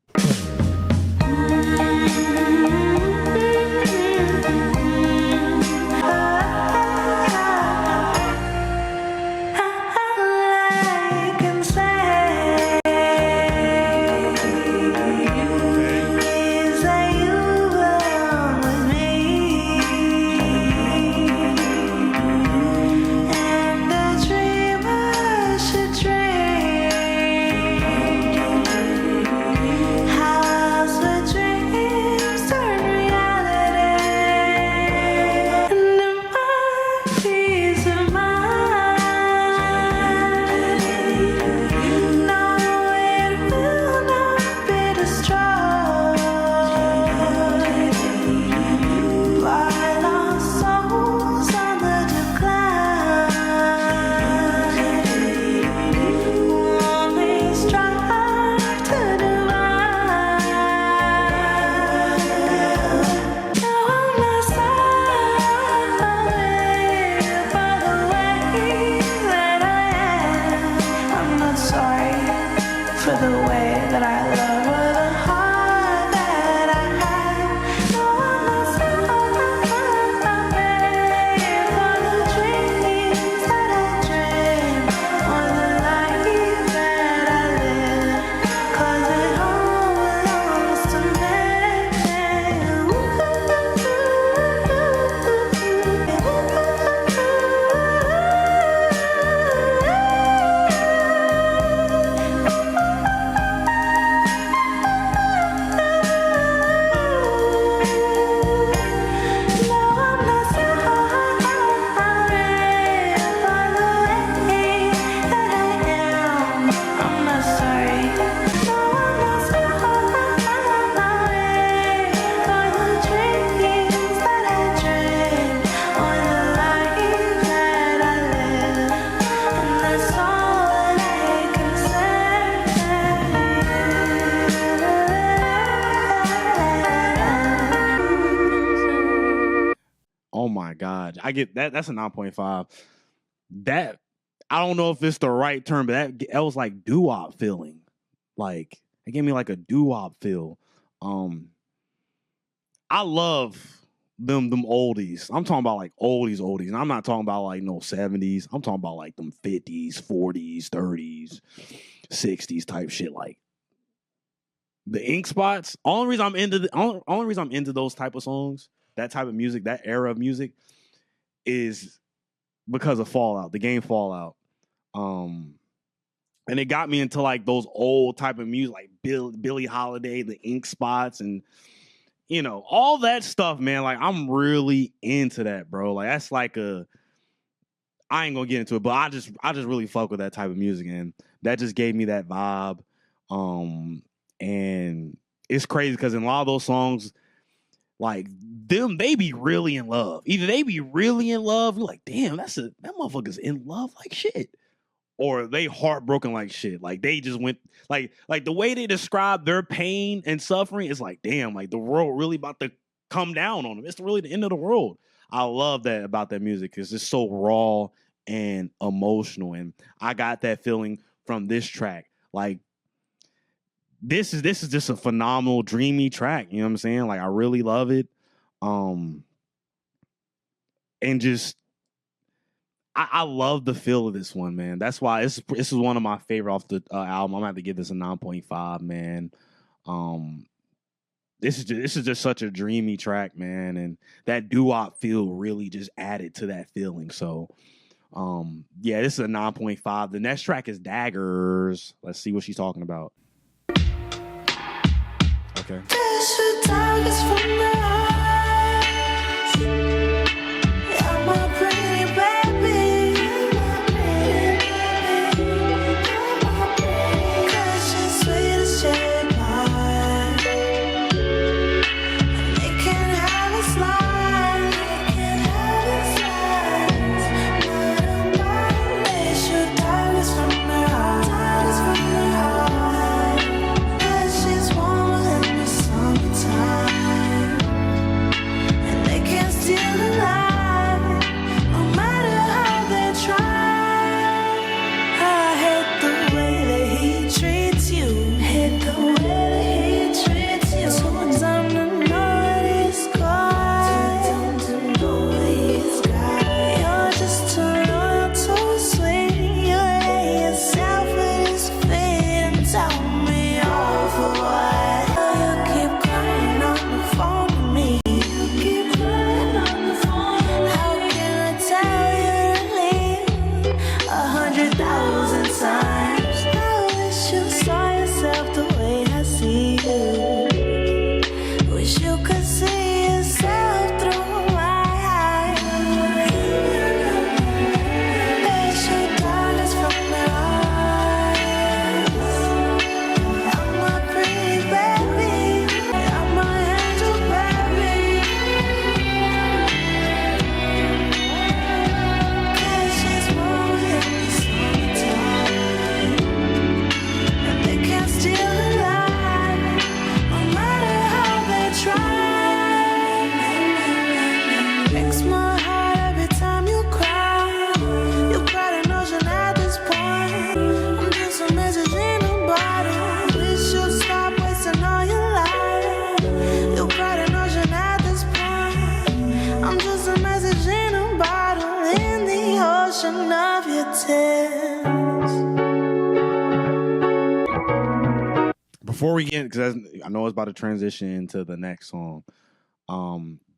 B: I get that. That's a 9.5. That I don't know if it's the right term, but that was like doo-wop feeling. Like it gave me like a doo-wop feel. I love them oldies. I'm talking about like oldies. And I'm not talking about like no 70s. I'm talking about like them 50s, 40s, 30s, 60s type shit. Like the ink spots. Only reason I'm into those type of songs, that type of music, that era of music, is because of Fallout, the game Fallout. And it got me into like those old type of music, like Billie Holiday, the ink spots, and you know, all that stuff, man. Like I'm really into that, bro. Like that's like I ain't gonna get into it, but I just really fuck with that type of music, and that just gave me that vibe. And it's crazy because in a lot of those songs, like they be really in love. Either they be really in love, you're like, damn, that motherfucker's in love like shit. Or they heartbroken like shit. Like they just went like the way they describe their pain and suffering is like, damn, like the world really about to come down on them. It's really the end of the world. I love that about that music because it's so raw and emotional. And I got that feeling from this track. Like this is just a phenomenal, dreamy track. You know what I'm saying? Like I really love it. And just I love the feel of this one, man. That's why this is one of my favorite off the album. I'm gonna have to give this a 9.5, man. This is just such a dreamy track, man, and that doo-wop feel really just added to that feeling. So, yeah, this is a 9.5. The next track is Daggers. Let's see what she's talking about. Okay. Before we get, because I know it's about to transition into the next song,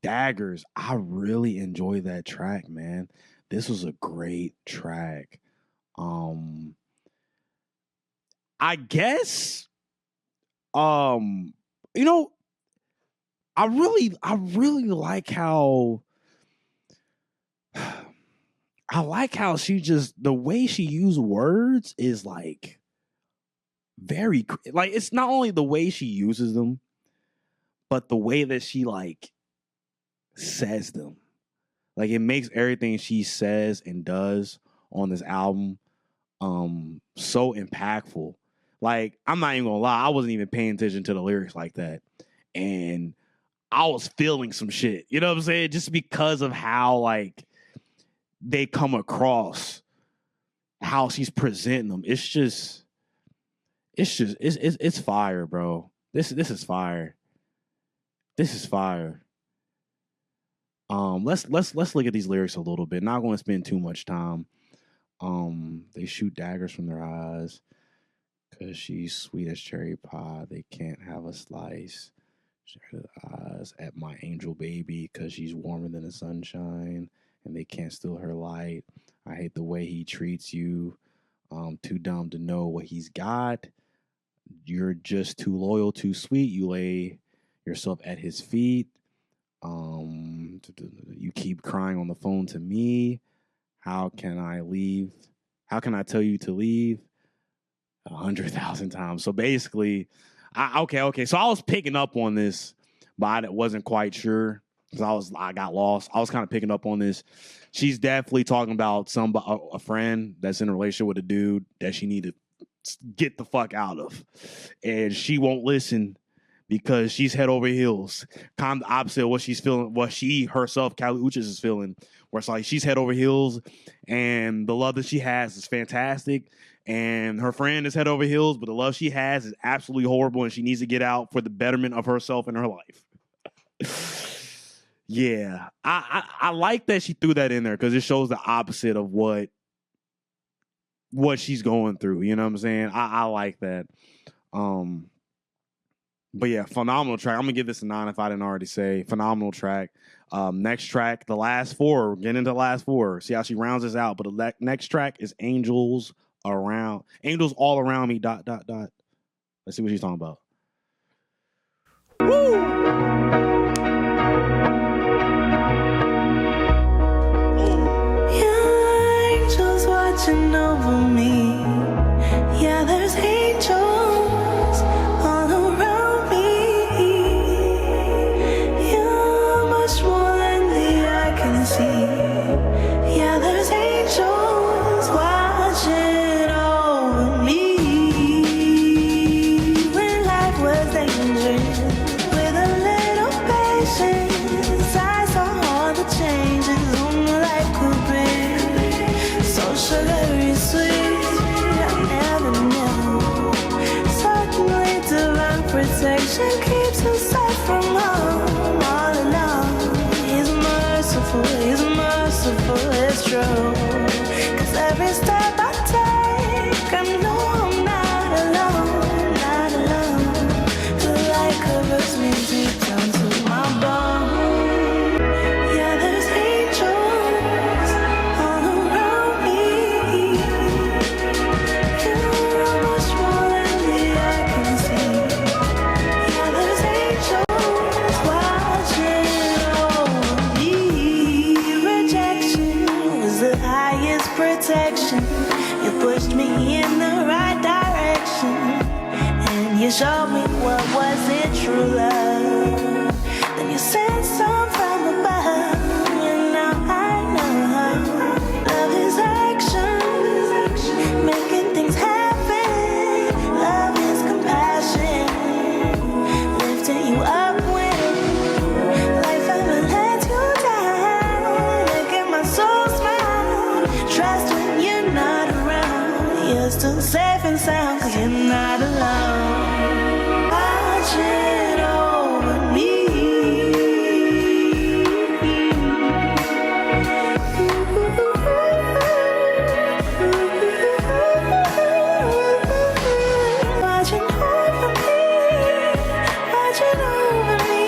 B: Daggers, I really enjoy that track, man. This was a great track. I guess, you know, I really like how she just, the way she used words is like very, like, it's not only the way she uses them, but the way that she like says them. Like, it makes everything she says and does on this album so impactful. Like, I'm not even gonna lie, I wasn't even paying attention to the lyrics like that, and I was feeling some shit, you know what I'm saying, just because of how like they come across, how she's presenting them. It's fire, bro. This is fire. This is fire. Let's look at these lyrics a little bit. Not going to spend too much time. They shoot daggers from their eyes because she's sweet as cherry pie. They can't have a slice. Share the eyes at my angel baby because she's warmer than the sunshine, and they can't steal her light. I hate the way he treats you. Too dumb to know what he's got. You're just too loyal, too sweet. You lay yourself at his feet. You keep crying on the phone to me. How can I leave? How can I tell you to leave? 100,000 times. So basically, okay. So I was picking up on this, but I wasn't quite sure because I got lost. I was kind of picking up on this. She's definitely talking about a friend that's in a relationship with a dude that she need to get the fuck out of, and she won't listen because she's head over heels. Kind of the opposite of what she's feeling, what she herself, Kali Uchis, is feeling, where it's like she's head over heels, and the love that she has is fantastic, and her friend is head over heels, but the love she has is absolutely horrible, and she needs to get out for the betterment of herself and her life. Yeah, I like that she threw that in there because it shows the opposite of what she's going through. You know what I'm saying? I like that. But yeah, phenomenal track. I'm gonna give this a 9 if I didn't already say. Phenomenal track. Next track, the last four. Get into the last four. See how she rounds this out. But the next track is Angels All Around Me. ... Let's see what she's talking about.
C: Angels watching over me. Yeah, there's angels all around me. You're much more than the eye can see. Yeah, there's angels watching over me. When life was dangerous, with a little patience, I saw all the changes life could bring. So sugary sweet, I never knew. Certainly divine protection keeps us safe from harm all alone. He's merciful, it's true. 'Cause every step I take, I know I'm not alone, not alone. The light covers me deep down to my bones. Yeah, there's angels all around me. You're much more than the eye can see. Yeah, there's angels watching over me. Rejection was the highest protection. You pushed me in the right direction, and you showed me what wasn't true love. Then you sent some from above, and now I know love is action, making things happen. Love is compassion, lifting you up when life ever lets you down. Look at my soul smile. Trust when you're not around. You're still safe and sound 'cause you're not alone. Watching over me. Watching over me. Watching over me.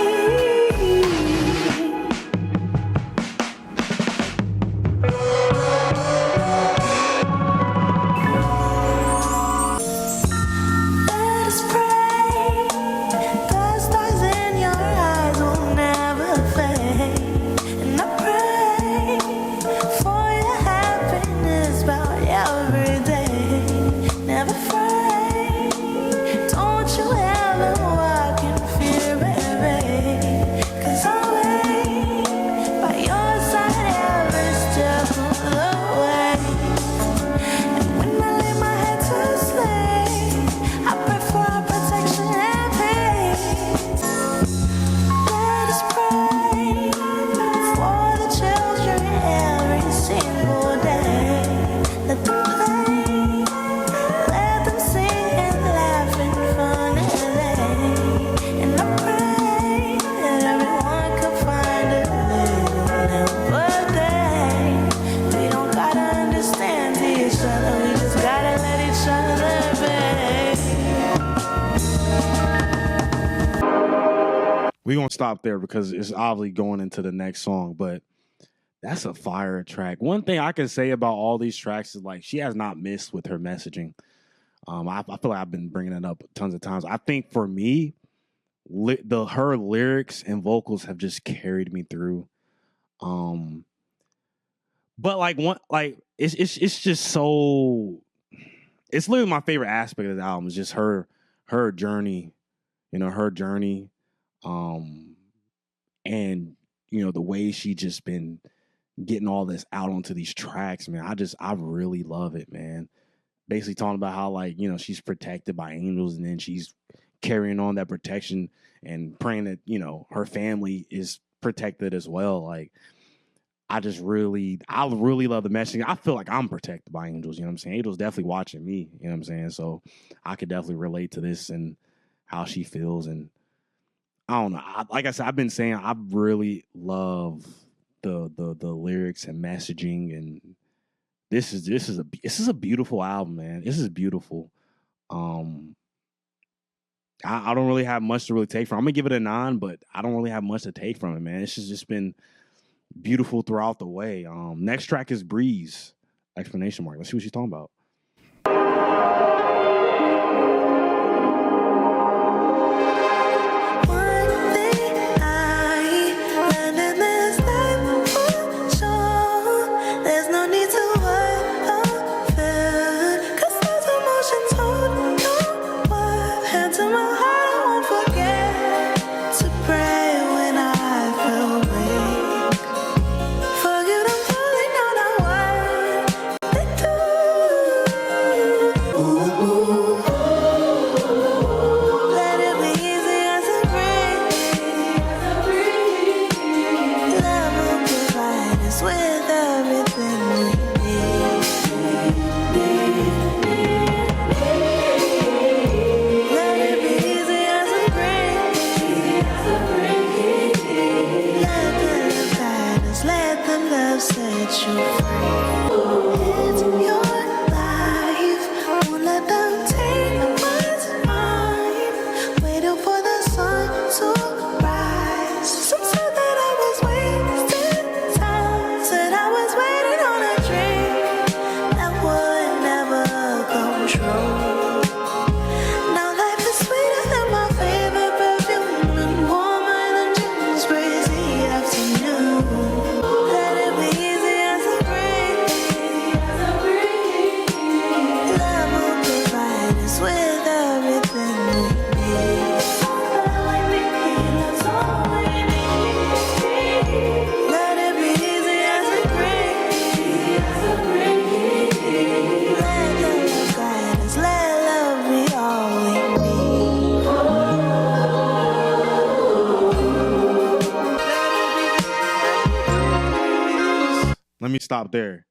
C: Let us pray. The stars in your eyes will never fade. And I pray for your happiness about every day. Never fray. Don't you ever walk in fear, baby. 'Cause I'll wait by your side every step of the way. And when I lay my head to sleep, I pray for our protection and peace. Let us pray for the children every single day. Let them play, let them sing and laugh and fun and lay. And I pray that everyone can find a little birthday. We don't gotta understand each other, we just gotta let each other be.
B: We're gonna stop there because it's obviously going into the next song, but that's a fire track. One thing I can say about all these tracks is like she has not missed with her messaging. I feel like I've been bringing it up tons of times. I think for me, her lyrics and vocals have just carried me through. But it's just so. It's literally my favorite aspect of the album is just her journey, her journey, and the way she just been getting all this out onto these tracks, man. I really love it, man. Basically talking about how she's protected by angels, and then she's carrying on that protection and praying that her family is protected as well. Like I really love the messaging. I feel like I'm protected by angels, you know what I'm saying? Angels definitely watching me, you know what I'm saying? So I could definitely relate to this and how she feels. And don't know. Like I said, I've been saying I really love the lyrics and messaging, and this is a beautiful album, man. This is beautiful. I don't really have much to really take from. I'm gonna give it a 9, but I don't really have much to take from it, man. It's just been beautiful throughout the way. Next track is Breeze! ! Let's see what she's talking about. Let me stop there.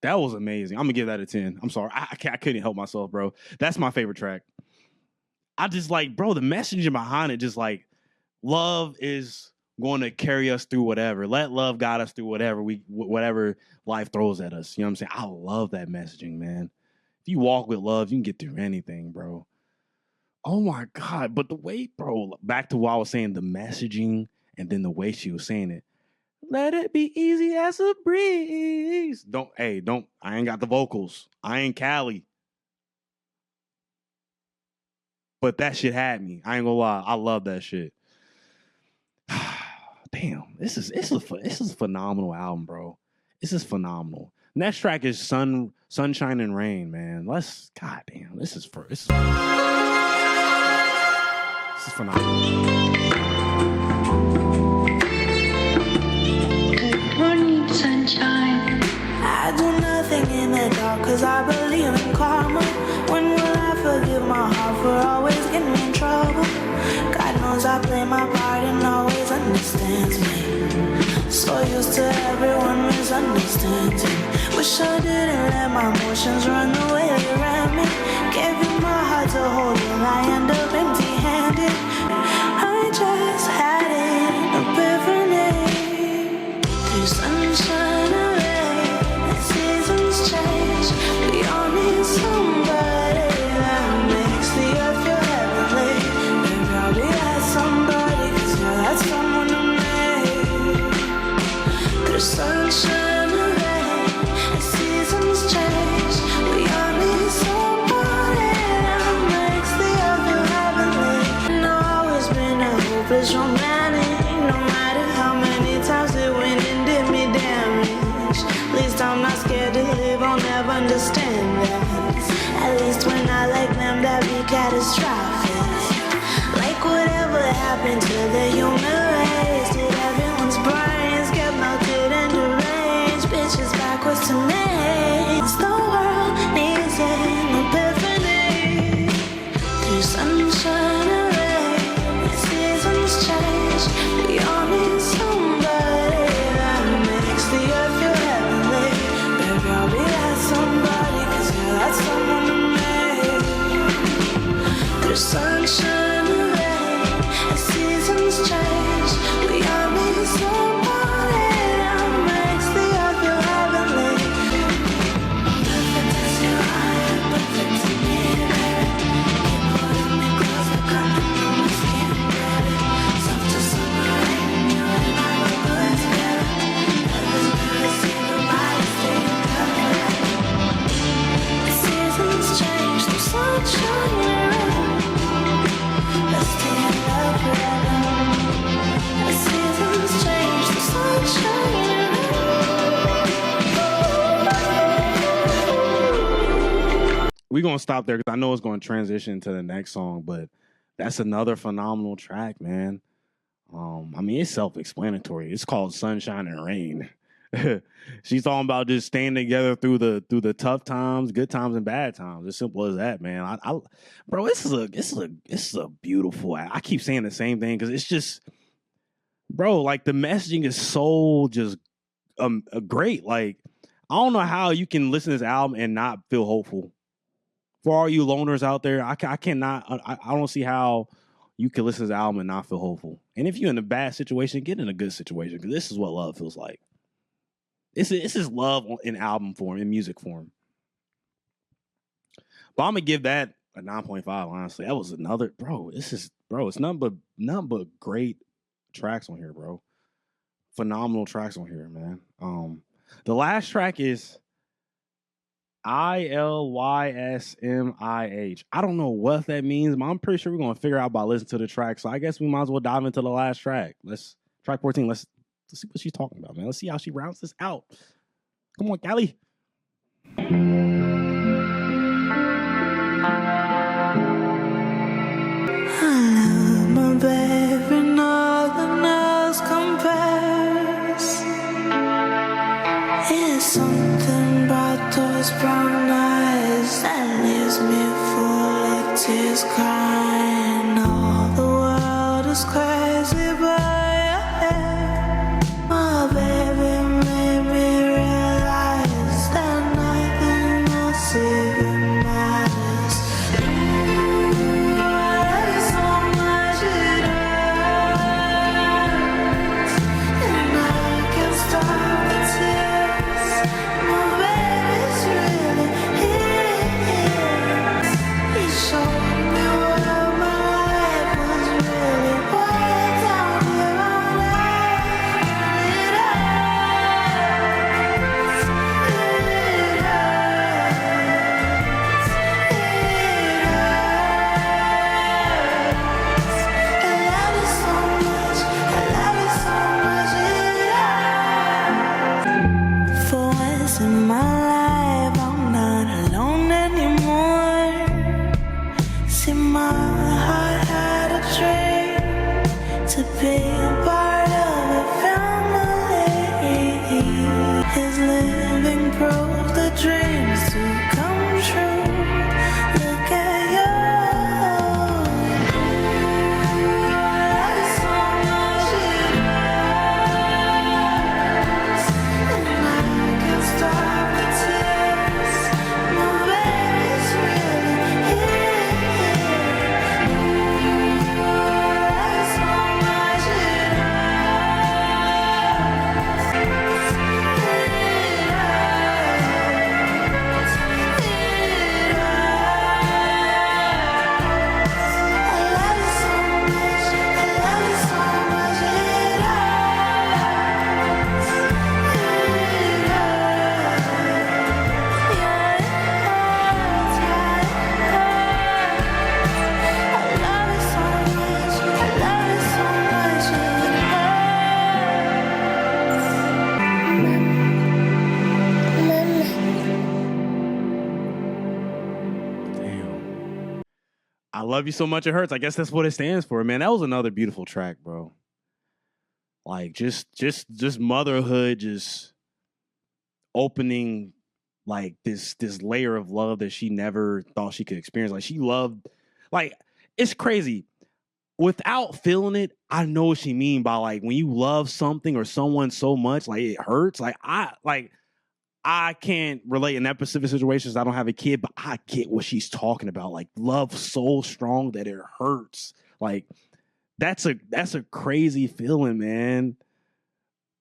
B: That was amazing. I'm gonna give that a 10. I'm sorry. I couldn't help myself, bro. That's my favorite track. I just like, bro, the messaging behind it, just like love is going to carry us through whatever. Let love guide us through whatever life throws at us. You know what I'm saying? I love that messaging, man. If you walk with love, you can get through anything, bro. Oh my God. But the way, bro, back to what I was saying, the messaging and then the way she was saying it. Let it be easy as a breeze. I ain't got the vocals. I ain't Kali. But that shit had me. I ain't gonna lie. I love that shit. Damn, this is a phenomenal album, bro. This is phenomenal. Next track is Sunshine and Rain, man. Goddamn, this is phenomenal.
C: Sunshine. I do nothing in the dark cause I believe in karma. When will I forgive my heart for always getting me in trouble? God knows I play my part and always understands me. So used to everyone misunderstanding. Wish I didn't let my emotions run the way they ran me. Gave you my heart to hold and I end up empty-handed. I just had an epiphany. Sunshine and rain, the seasons change. We all need somebody that makes the earth feel heavenly. Maybe I'll be that somebody, cause you're that someone to me. There's sunshine and rain, the seasons change. We all need somebody that makes the earth feel heavenly. And I've always been a hopeless romantic, no matter how many times it went in. At least I'm not scared to live, I'll never understand that. At least when I like them, that be catastrophic. Like whatever happened to the human race. Did everyone's brains get melted and deranged? Bitches backwards to me. The world needs an epiphany. Through sunshine and rain, the seasons change. We all need somebody that makes the earth feel heavenly. Baby, I'll be that somebody, cause you're that someone to me. There's sunshine and rain, and seasons
B: we're gonna stop there because I know it's gonna transition to the next song, but that's another phenomenal track, man. I mean, it's self-explanatory. It's called Sunshine and Rain. She's talking about just staying together through the tough times, good times, and bad times. As simple as that, man. Bro, this is a beautiful. I keep saying the same thing because it's just, bro, like the messaging is so just great. Like, I don't know how you can listen to this album and not feel hopeful. For all you loners out there, I cannot. I don't see how you can listen to this album and not feel hopeful. And if you're in a bad situation, get in a good situation because this is what love feels like. This is love in album form, in music form. But I'm gonna give that a 9.5. Honestly, that was another, bro. It's nothing but great tracks on here, bro. Phenomenal tracks on here, man. The last track is ILYSMIH. I don't know what that means, but I'm pretty sure we're gonna figure out by listening to the track. So I guess we might as well dive into the last track. Track 14. Let's see what she's talking about, man. Let's see how she rounds this out. Come on, Kali.
C: I love my baby, nothing else compares. It's something about those brown eyes that leaves me full of tears crying. All the world is crazy, but your hair, my baby, made me realize that nothing else even matters. I love you so much it hurts, and I can't stop the tears. My baby's really here. He showed me what my life was really worth out here on earth. It hurts, it hurts, it hurts. I love you so much, I love you so much it hurts. For once in my life, I'm not alone anymore. See, my heart had a dream to be a part of a family. His living proof the dreams to come true. Look at you. I love you so much it hurts, and I can't stop the tears. My baby's really here. I love you so much it hurts. It hurts. It hurts. I love you so much. I love you so much it hurts. It hurts. Yeah, it hurts. Yeah, it hurts. I love you so much. I love you so much it
B: Damn. I love you so much it hurts. I guess that's what it stands for, man. That was another beautiful track, bro. Like just motherhood, just opening like this layer of love that she never thought she could experience. Like she loved, like it's crazy. Without feeling it, I know what she mean by like when you love something or someone so much, like it hurts. Like I can't relate in that specific situation because I don't have a kid, but I get what she's talking about. Like love so strong that it hurts. Like that's a crazy feeling, man.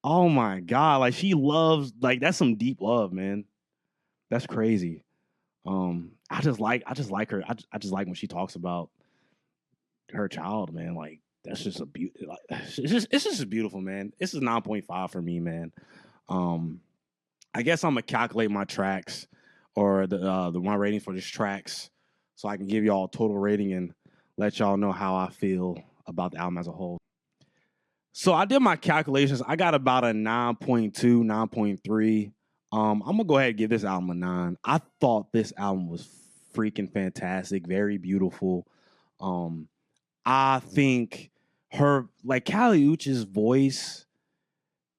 B: Oh my God. Like she loves, like that's some deep love, man. That's crazy. I just like her. I just like when she talks about her child, man. Like that's just a beauty. Like, it's just beautiful, man. This is 9.5 for me, man. I guess I'm gonna calculate my tracks or my rating for these tracks so I can give y'all a total rating and let y'all know how I feel about the album as a whole. So I did my calculations. I got about a 9.2, 9.3. I'm gonna go ahead and give this album a 9. I thought this album was freaking fantastic, very beautiful. I think her like Kali Uchis' voice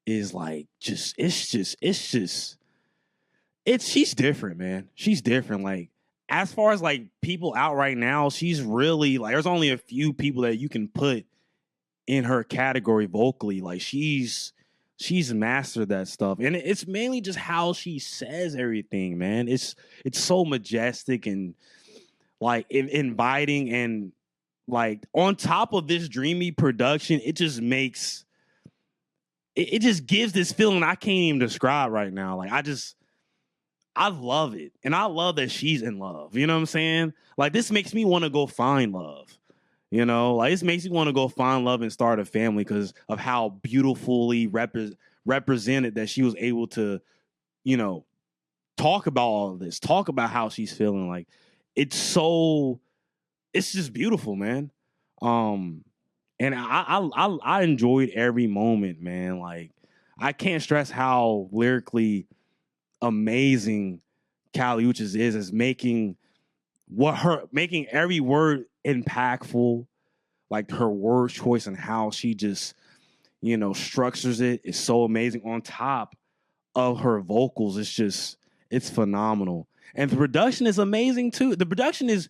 B: is like she's different, man. She's different. Like as far as like people out right now, she's really like there's only a few people that you can put in her category vocally. Like she's mastered that stuff. And it's mainly just how she says everything, man. It's so majestic and like inviting, and like on top of this dreamy production, it just makes it just gives this feeling I can't even describe right now. Like I love it. And I love that she's in love. You know what I'm saying? Like this makes me want to go find love. You know, like this makes me want to go find love and start a family because of how beautifully represented that she was able to, you know, talk about all of this, talk about how she's feeling. Like it's just beautiful, man. And I enjoyed every moment, man. Like I can't stress how lyrically amazing Kali Uchis is as making every word impactful. Like her word choice and how she just, you know, structures it is so amazing. On top of her vocals, it's phenomenal. And the production is amazing too. The production is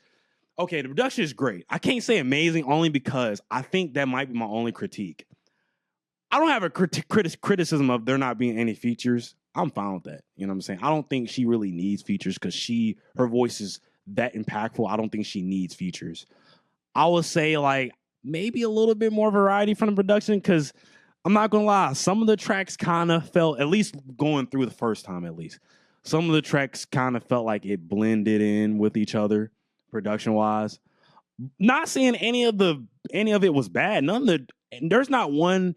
B: great. I can't say amazing only because I think that might be my only critique. I don't have a criticism of there not being any features. I'm fine with that. You know what I'm saying? I don't think she really needs features because her voice is that impactful. I don't think she needs features. I would say like maybe a little bit more variety from the production because I'm not going to lie. Some of the tracks kind of felt, at least going through the first time at least, some of the tracks kind of felt like it blended in with each other production-wise. Not saying any of it was bad. There's not one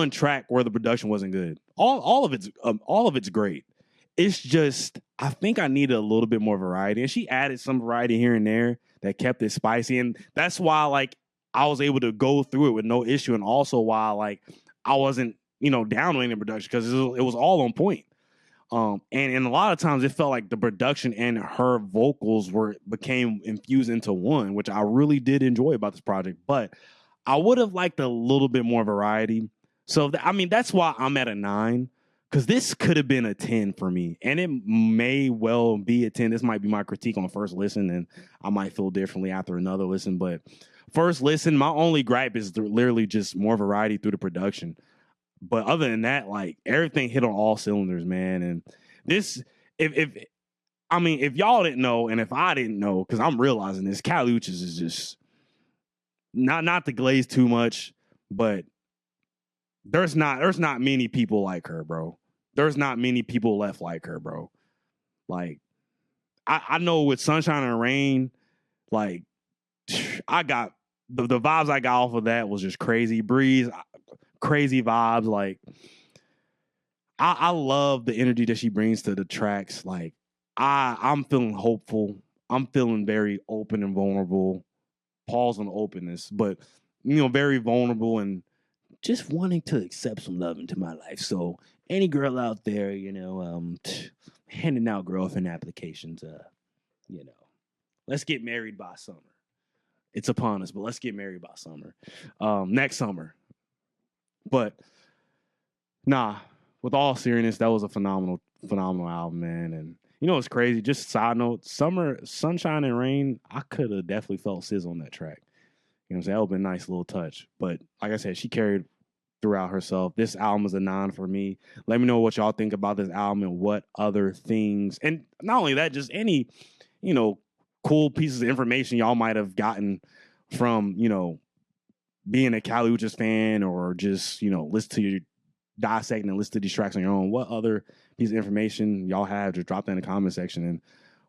B: track where the production wasn't good. All of it's great. It's just I think I needed a little bit more variety, and she added some variety here and there that kept it spicy, and that's why like I was able to go through it with no issue, and also why like I wasn't downweighing the production because it was all on point. And a lot of times it felt like the production and her vocals became infused into one, which I really did enjoy about this project. But I would have liked a little bit more variety. So that's why I'm at a 9, because this could have been a 10 for me, and it may well be a 10. This might be my critique on first listen, and I might feel differently after another listen. But first listen, my only gripe is literally just more variety through the production. But other than that, like everything hit on all cylinders, man. And this, if y'all didn't know, and if I didn't know, because I'm realizing this, Kali Uchis is just not to glaze too much, but there's not many people like her, bro. There's not many people left like her, bro. Like I know with Sunshine and Rain, like I got the vibes I got off of that was just crazy. Breeze. Crazy vibes. Like I love the energy that she brings to the tracks. Like I'm feeling hopeful. I'm feeling very open and vulnerable. Pause on openness, but very vulnerable and just wanting to accept some love into my life. So any girl out there, handing out girlfriend applications, let's get married by summer. It's upon us, but let's get married by summer. Next summer. But nah, with all seriousness, that was a phenomenal album, man. And it's crazy. Just side note, Sunshine and Rain, I could have definitely felt SZA on that track. You know what I'm saying? That would have been a nice little touch. But like I said, she carried throughout herself. This album is a 9 for me. Let me know what y'all think about this album and what other things. And not only that, just any, cool pieces of information y'all might have gotten from, being a Kali Uchis fan, or just, listen to your dissecting and listen to these tracks on your own. What other piece of information y'all have, just drop that in the comment section. And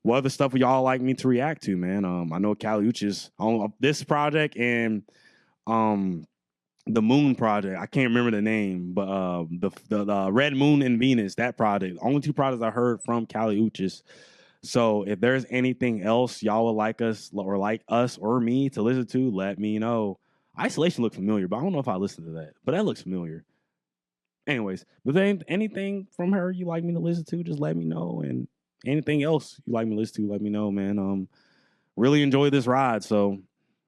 B: what other stuff would y'all like me to react to, man? I know Kali Uchis on this project and the Moon project. I can't remember the name, but the Red Moon and Venus, that project. Only 2 projects I heard from Kali Uchis. So if there's anything else y'all would like us or me to listen to, let me know. Isolation looked familiar, but I don't know if I listened to that. But that looks familiar. Anyways, but then anything from her you like me to listen to, just let me know. And anything else you like me to listen to, let me know, man. Really enjoy this ride. So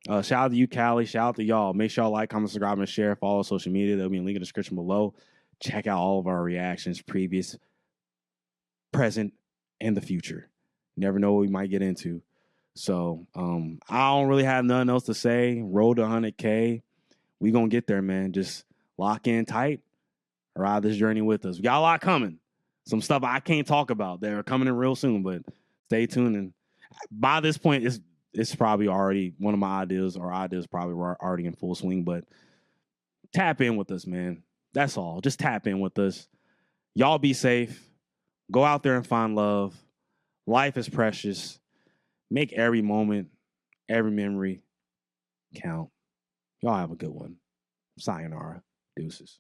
B: shout out to you, Kali. Shout out to y'all. Make sure y'all like, comment, subscribe, and share. Follow social media. There'll be a link in the description below. Check out all of our reactions, previous, present, and the future. Never know what we might get into. So I don't really have nothing else to say. Road to 100K. We gonna get there, man. Just lock in tight. Ride this journey with us. We got a lot coming. Some stuff I can't talk about. They're coming in real soon, but stay tuned. And by this point, it's probably already one of my ideas, or ideas probably already in full swing. But tap in with us, man. That's all. Just tap in with us. Y'all be safe. Go out there and find love. Life is precious. Make every moment, every memory count. Y'all have a good one. Sayonara. Deuces.